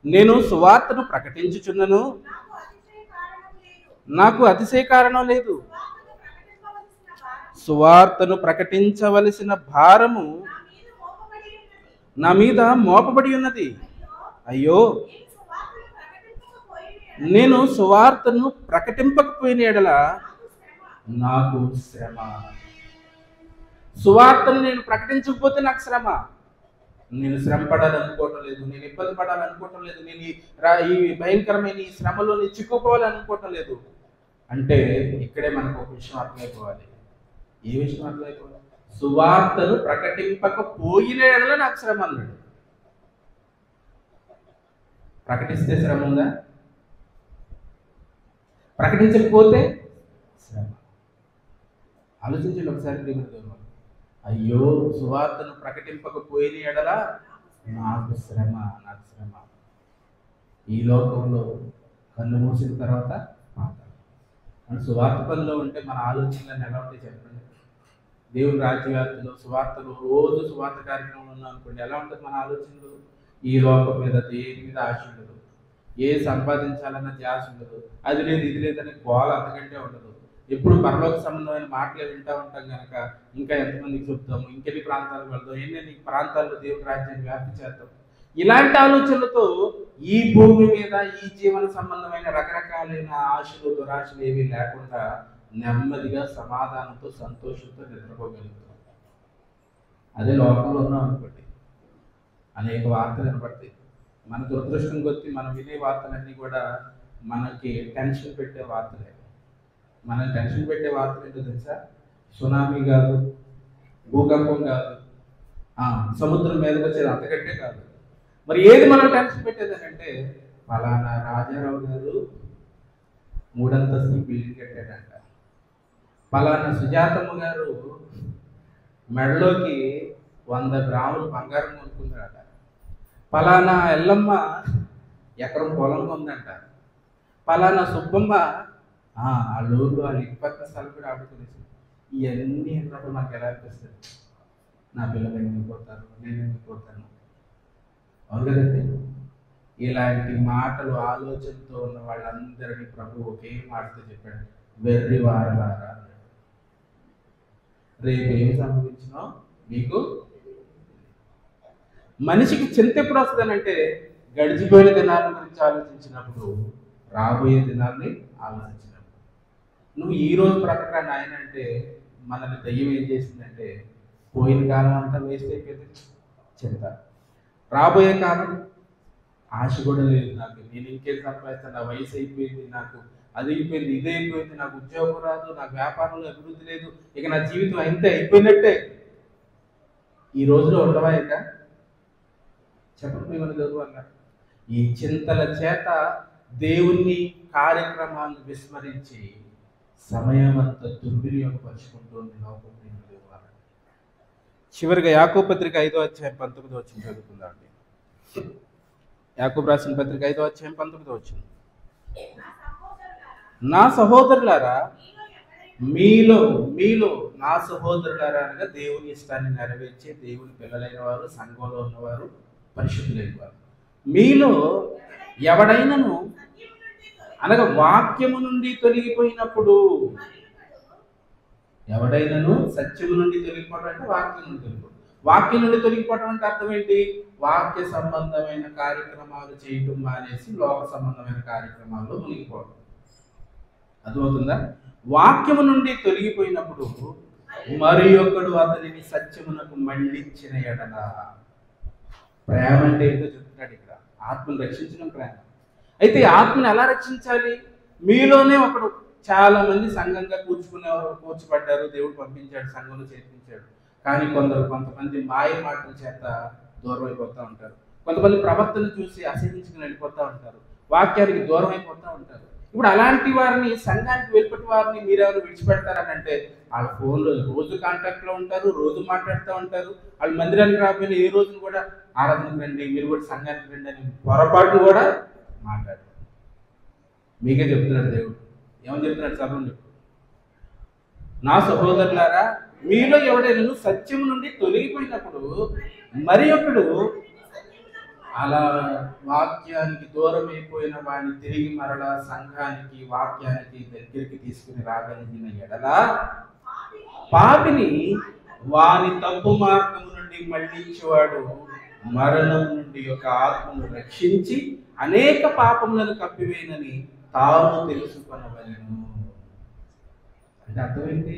నేను సువార్తను ప్రకటించుచున్నను, నాకు అతిశయ కారణం లేదు. సువార్తను ప్రకటించవలసిన భారము నా మీద మోపబడి ఉన్నది. అయ్యో, నేను సువార్తను ప్రకటింపకపోయిన ఎడల నాకు శ్రమ. సువార్తను నేను ప్రకటించకపోతే నాకు శ్రమ. నేను శ్రమ పడాలనుకోవటం లేదు, నేను ఇబ్బంది పడాలనుకోవటం లేదు, నేను ఈ భయంకరమైన ఈ శ్రమలో చిక్కుకోవాలనుకోవటం లేదు అంటే ఇక్కడే మనకు ఒక విషయం అర్థమైపోవాలి. ఏ విషయం అర్థమైపోవాలి? సువార్తను ప్రకటింపకపోయిన ఎడల నాకు శ్రమ అన్నాడు. ప్రకటిస్తే శ్రమ ఉందా? ప్రకటించకపోతే శ్రమ. ఆలోచించండి ఒకసారి దేవుని. అయ్యో, సువార్తను ప్రకటింపకపోయిన ఎడల నాకు శ్రమ. ఈ లోకంలో కన్ను మూసిన తర్వాత మన సువార్త పనిలో ఉంటే మన ఆలోచనలు ఎలా ఉంటాయి చెప్పండి. దేవుని రాజ్యవ్యాప్తిలో సువార్తలు రోజు సువార్త కార్యక్రమంలో ఉన్నాం అనుకోండి, ఎలా ఉంటుంది మన ఆలోచనలు? ఈ లోకం మీద దేని మీద ఆశ ఉండదు, ఏ సంపాదించాలన్న ధ్యాస ఉండదు, అది లేదు ఇది లేదని గోల అంతకంటే ఉండదు. ఎప్పుడు పరలోక సంబంధమైన మాటలే వింటూ ఉంటాం కనుక ఇంకా ఎంతమందికి చెప్తాము, ఇంకెన్ని ప్రాంతాలకు వెళ్దాం, ఎన్ని ప్రాంతాల్లో దేవుని రాజ్యాన్ని వ్యాప్తి చేద్దాం. ఇలాంటి ఆలోచనలతో ఈ భూమి మీద ఈ జీవన సంబంధమైన రకరకాలైన ఆశలు దురాశలు ఏవి లేకుండా నెమ్మదిగా సమాధానంతో సంతోషంతో నిద్రపోగలుగుతాం. అదే లోకంలో ఉన్నాం అనుకోండి, అనేక వార్తలు వినపడతాయి. మన దురదృష్టం కొద్దీ మనం వినే వార్తలన్నీ కూడా మనకి టెన్షన్ పెట్టే వార్తలే. మనం టెన్షన్ పెట్టే వార్తలు ఏంటో తెలుసా? సునామీ కాదు, భూకంపం కాదు, సముద్రం మీదకి వచ్చేది అంతకంటే కాదు. మరి ఏది మనం టెన్షన్ పెట్టేది అంటే, ఫలానా రాజారావు గారు 3 అంతస్తుల బిల్డింగ్ కట్టాడంట, ఫలానా సుజాతమ్మ గారు మెడలోకి 100 గ్రాములు బంగారం కొనుక్కుంటాడట, ఫలానా ఎల్లమ్మ ఎకరం పొలం ఉందంట, ఫలానా సుబ్బమ్మ ఆ లోన్లో వాళ్ళు ఇప్పటి స్థలం కూడా ఆడుకునేసి. ఇవన్నీ అన్నప్పుడు నాకు ఎలా అనిపిస్తుంది? నా పిల్లలు ఎందుకు పోతారు, నేను ఎందుకు పోతాను? అవును కదండి. ఇలాంటి మాటలు ఆలోచనతో ఉన్న వాళ్ళందరినీ ప్రభు ఒకే మాటతో చెప్పాడు, వెర్రి వారలారా. రేపు ఏం సంభవించినో మీకు. మనిషికి చింత ఎప్పుడు వస్తుందనంటే గడిచిపోయిన దినాల గురించి ఆలోచించినప్పుడు, రాబోయే దినాల్ని ఆలోచించినప్పుడు. నువ్వు ఈ రోజు బ్రతకరా నాయన అంటే మనల్ని దయ్యం ఏం చేసిందంటే, పోయిన కాలం అంతా వేస్ట్ అయిపోయింది చింత, రాబోయే కాలం ఆశ కూడా లేదు నాకు, నేను ఇంకేం సంపాదిస్తాను, నా వయసు అయిపోయింది, నాకు అది అయిపోయింది, ఇది అయిపోయింది, నాకు ఉద్యోగం రాదు, నాకు వ్యాపారంలో అభివృద్ధి లేదు, ఇక నా జీవితం అంతే అయిపోయినట్టే. ఈ రోజులో ఉండవా ఇక? చెప్పండి మిమ్మల్ని చదువు. ఈ చింతల చేత దేవుని కార్యక్రమాలను విస్మరించి సమయం అంతా దుర్వినియోగపరుచుకుంటుంది లోకం. చివరిగా యాకోబు పత్రిక 5వ అధ్యాయం 19వ వచనం చదువుకుందామండి. యాకోబు రాసిన పత్రిక 5వ అధ్యాయం 19వ వచనం. నా సహోదరులారా, మీలో నా సహోదరులారా అనగా దేవుని ఇష్టాన్ని నెరవేర్చే దేవుని పిల్లలైన వారు, సంఘంలో ఉన్నవారు, పరిశుద్ధులైన వారు, మీలో ఎవడైనను అనగా వాక్యము నుండి తొలగిపోయినప్పుడు, ఎవడైనాను సత్యము నుండి తొలగిపోవడం అంటే వాక్యం నుండి తొలగిపోవడం. వాక్యం నుండి తొలగిపోవడం అంటే అర్థం ఏంటి? వాక్య సంబంధమైన కార్యక్రమాలు చేయటం మానేసి లోక సంబంధమైన కార్యక్రమాల్లో మునిగిపోవడం. అర్థమవుతుందా? వాక్యము నుండి తొలగిపోయినప్పుడు మరి ఒకడు అతనిని సత్యమునకు మళ్ళించిన ఎడల. ప్రేమ అంటే ఏంటో చెప్తున్నాడు ఇక్కడ. ఆత్మను రక్షించడం ప్రేమ. అయితే ఆత్మను ఎలా రక్షించాలి? మీలోనే ఒకడు, చాలా మంది సంఘంగా కూర్చోబడ్డారు, దేవుడు పంపించాడు, సంఘంలో చేర్పించాడు. కానీ కొంతమంది మాయ మాటల చేత దూరం అయిపోతూ ఉంటారు. కొంతమంది ప్రవర్తన చూసి అసహించుకుని వెళ్ళిపోతూ ఉంటారు, వాక్యానికి దూరం అయిపోతూ ఉంటారు. ఇప్పుడు అలాంటి వారిని, సంఘానికి వెళ్ళిపెట్టి వారిని మీరెవరు విడిచిపెడతారని అంటే, వాళ్ళ ఫోన్లో రోజు కాంటాక్ట్లో ఉంటారు, రోజు మాట్లాడుతూ ఉంటారు. వాళ్ళు మందిరానికి రాకపోయినా ఏ రోజును కూడా ఆరాధనకు రండి, మీరు కూడా సంఘానికి రండి అని పొరపాటు కూడా మాట్లాడారు. మీకే చెప్తున్నాడు దేవుడు. ఏమని చెప్తున్నాడు సభను? నా సహోదరులారా, మీలో ఎవడైనా సత్యం నుండి తొలగిపోయినప్పుడు మరి ఒకడు అలా వాక్యానికి దూరం అయిపోయిన వాడిని తిరిగి మరలా సంఘానికి, వాక్యానికి దగ్గరికి తీసుకుని రాగలిగిన ఎడల పాపిని వాని తప్పు మార్గము నుండి మళ్ళించేవాడు మరణం నుండి ఒక ఆత్మను రక్షించి అనేక పాపములను కప్పివేయనని తాను తెలుసుకొనవలెను. అంటే అర్థమైంది,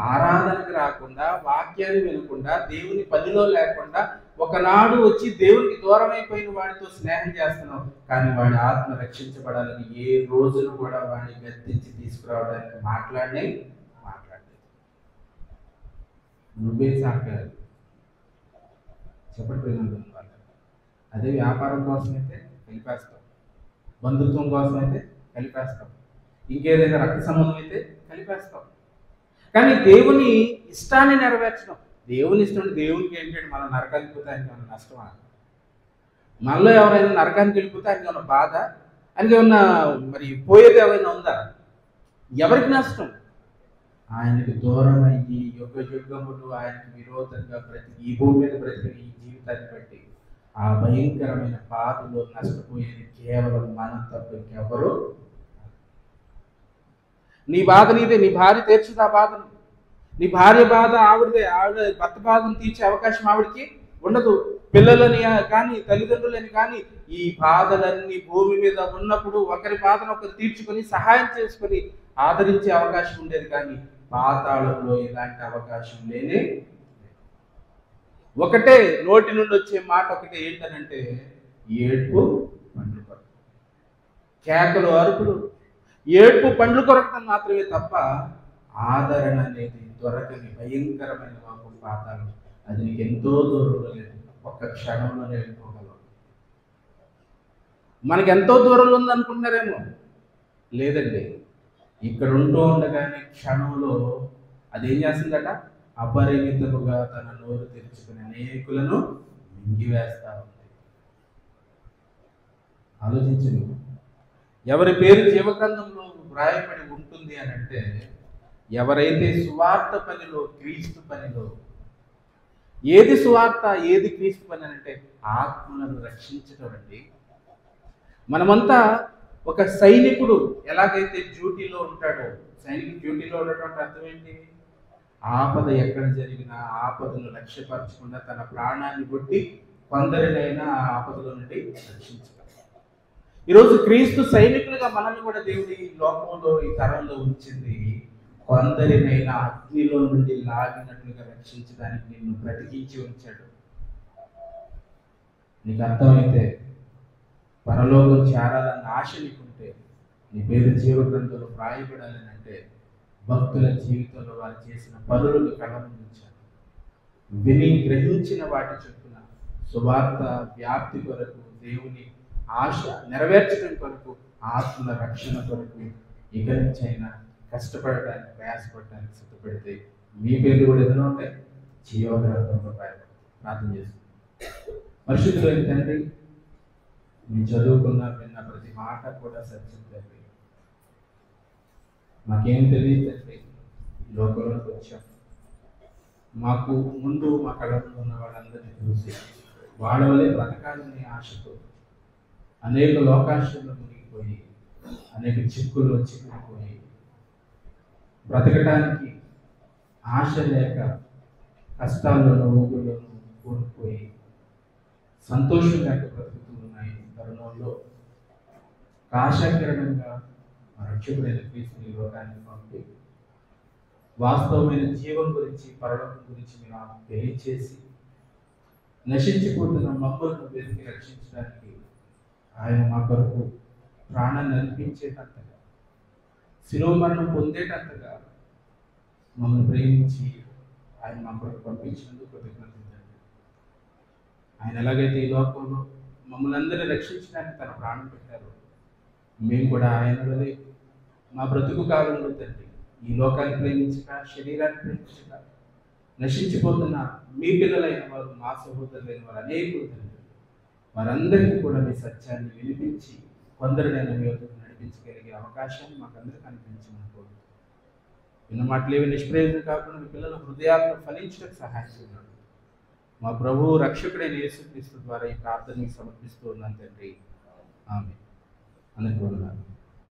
ఆరాధనకు రాకుండా, వాక్యాన్ని వినకుండా, దేవుని పనిలో లేకుండా ఒకనాడు వచ్చి దేవునికి దూరం అయిపోయిన వాడితో స్నేహం చేస్తున్నావు, కానీ వాడి ఆత్మ రక్షించబడాలని ఏ రోజులు కూడా వాడిని గద్దించి తీసుకురావడానికి మాట్లాడలేదు. నువ్వే సాకాలి. చెప్పండి. అదే వ్యాపారం కోసం అయితే కలిపేస్తాం, బంధుత్వం కోసం అయితే కలిపేస్తాం, ఇంకేదైనా రక్త సంబంధం అయితే కలిపేస్తాం. కానీ దేవుని ఇష్టాన్ని నెరవేర్చడం, దేవుని ఇష్టం. దేవునికి ఏంటంటే మనం నరకానికి వెళ్ళిపోతే ఆయనకి ఏమన్నా నష్టమా? మనలో ఎవరైనా నరకానికి వెళ్ళిపోతే ఆయనకి ఏమన్నా బాధ, ఆయనకి ఏమన్నా మరి పోయేది ఏమైనా ఉందా? ఎవరికి నష్టం? ఆయనకి దూరం అయ్యి యుగములు ఆయనకి విరోధంగా ఈ భూమి మీద బ్రతికి ఈ జీవితాన్ని బట్టి ఆ భయంకరమైన బాధలో నష్టపోయేది కేవలం మనం తప్ప ఇంకెవరు. నీ బాధ నీదే, నీ భార్య తీర్చుది ఆ బాధను. నీ భార్య బాధ ఆవిడదే, ఆవిడ భర్త బాధను తీర్చే అవకాశం ఆవిడకి ఉండదు. పిల్లలని కానీ, తల్లిదండ్రులని కానీ, ఈ బాధలన్నీ భూమి మీద ఉన్నప్పుడు ఒకరి బాధను ఒకరు తీర్చుకొని సహాయం చేసుకొని ఆదరించే అవకాశం ఉండేది. కానీ పాతాళంలో ఇలాంటి అవకాశం లేనే. ఒకటే నోటి నుండి వచ్చే మాట ఒకటే, ఏంటనంటే ఏడ్పు పండ్లు కొరకు, కేకలు, అరుపులు, ఏడ్పు పండ్లు కొరకడం మాత్రమే తప్ప ఆదరణ అనేది దొరకని భయంకరమైన లోకం పాతాళం. అది నీకు ఎంతో దూరంలో లేదు, ఒక్క క్షణంలోనే వెళ్ళిపోగలవు. మనకి ఎంతో దూరంలో ఉందనుకుంటున్నారేమో, లేదండి. ఇక్కడ ఉంటూ ఉండగానే క్షణంలో అదేం చేస్తుందట? అపరిమితముగా తన నోరు తెరుచుకుని అనేకులను మింగివేస్తా ఉంది. ఆలోచించు, ఎవరి పేరు జీవగ్రంథంలో వ్రాయబడి ఉంటుంది అని అంటే, ఎవరైతే సువార్త పనిలో, క్రీస్తు పనిలో ఏది సువార్త, ఏది క్రీస్తు పని అంటే ఆత్మలను రక్షించడం అండి. మనమంతా ఒక సైనికుడు ఎలాగైతే డ్యూటీలో ఉంటాడో, సైనికుడు డ్యూటీలో ఉండటం అంటే అర్థం ఏంటి? ఆపద ఎక్కడ జరిగినా ఆపదను లక్ష్యపరచకుండా తన ప్రాణాన్ని కొట్టి కొందరినైనా ఆ ఆపదలో నుండి రక్షించాలి. ఈరోజు క్రీస్తు సైనికులుగా మనల్ని కూడా దేవుడి ఈ లోకంలో, ఈ తరంలో ఉంచింది కొందరినైనా అగ్నిలో నుండి లాగినట్లుగా రక్షించడానికి నిన్ను బ్రతికించి ఉంచాడు. నీకు అర్థమైతే, పరలోకం చేరాలన్న ఆశ నీకుంటే, నీ పేరు జీవ గ్రంథంలో వ్రాయబడాలని అంటే భక్తుల జీవితంలో వారు చేసిన పనులను కళముంచారు. విని గ్రహించిన వాటి చొప్పున సువార్త వ్యాప్తి కొరకు, దేవుని ఆశ నెరవేర్చడం కొరకు, ఆత్మల రక్షణ కొరకు ఇక నుంచైనా కష్టపడడానికి, ప్రయాసపడడానికి సిద్ధపడితే మీ పేర్లు కూడా ఏదైనా ఉంటాయి జీవ గ్రంథంలో ప్రార్థన చేస్తుంది. పరిశుద్ధులైన తండ్రి, నేను చదువుకున్న విన్న ప్రతి మాట కూడా సత్యం తండ్రి. మాకేం తెలియదు తండ్రి, ఈ లోకంలోకి వచ్చాం. మాకు ముందు మా కళలో ఉన్న వాళ్ళందరినీ చూసి వాళ్ళ వల్లే బ్రతకాలనే ఆశతో అనేక లోకాశల్లో మునిగిపోయి, అనేక చిక్కుల్లో చిక్కుకుపోయి, బ్రతకడానికి ఆశ లేక కష్టాల్లోనూ ఊగుల్లోనూ కూరుకుపోయి సంతోషం లేక బ్రతుకుతూ ఉన్నాయి తరుణంలో ఆశాకిరణంగా రక్షకుడైన క్రీస్తుని లోకానికి పంపి వాస్తవమైన జీవం గురించి, పరలోకం గురించి మీరు తెలియచేసి నశించిపోతున్న మమ్మల్ని వెతికి రక్షించడానికి ఆయన మా కొరకు ప్రాణాన్ని అర్పించేటంతగా, శిలువ మరణం పొందేటంతగా మమ్మల్ని ప్రేమించి ఆయన మా కొరకు పంపించినందుకు కృతజ్ఞతలు. ఆయన ఎలాగైతే ఈ లోకంలో మమ్మల్ని అందరినీ రక్షించడానికి తన ప్రాణం పెట్టారు, మేము కూడా ఆయన వలె మా బ్రతుకు కాలంలో తండ్రి ఈ లోకాన్ని ప్రేమించక, శరీరాన్ని ప్రేమించక నశించిపోతున్న మీ పిల్లలైన వారు, మా సహోదరులైన వారు అనేకులు తండ్రి, వారందరికీ కూడా మీ సత్యాన్ని వినిపించి కొందరినైనా మీ వద్దకు నడిపించగలిగే అవకాశాన్ని మాకందరికీ అనిపించమని కోరుతున్నాను. విన్న మాటలేవి నిష్ప్రయోజనం కాకుండా మీ పిల్లల హృదయాలను ఫలించడానికి సహాయం చేయండి. మా ప్రభువు రక్షకుడైన యేసుక్రీస్తు ద్వారా ఈ ప్రార్థనని సమర్పిస్తూ ఉన్నాను తండ్రి. ఆమేన్. అనుకోవాలి.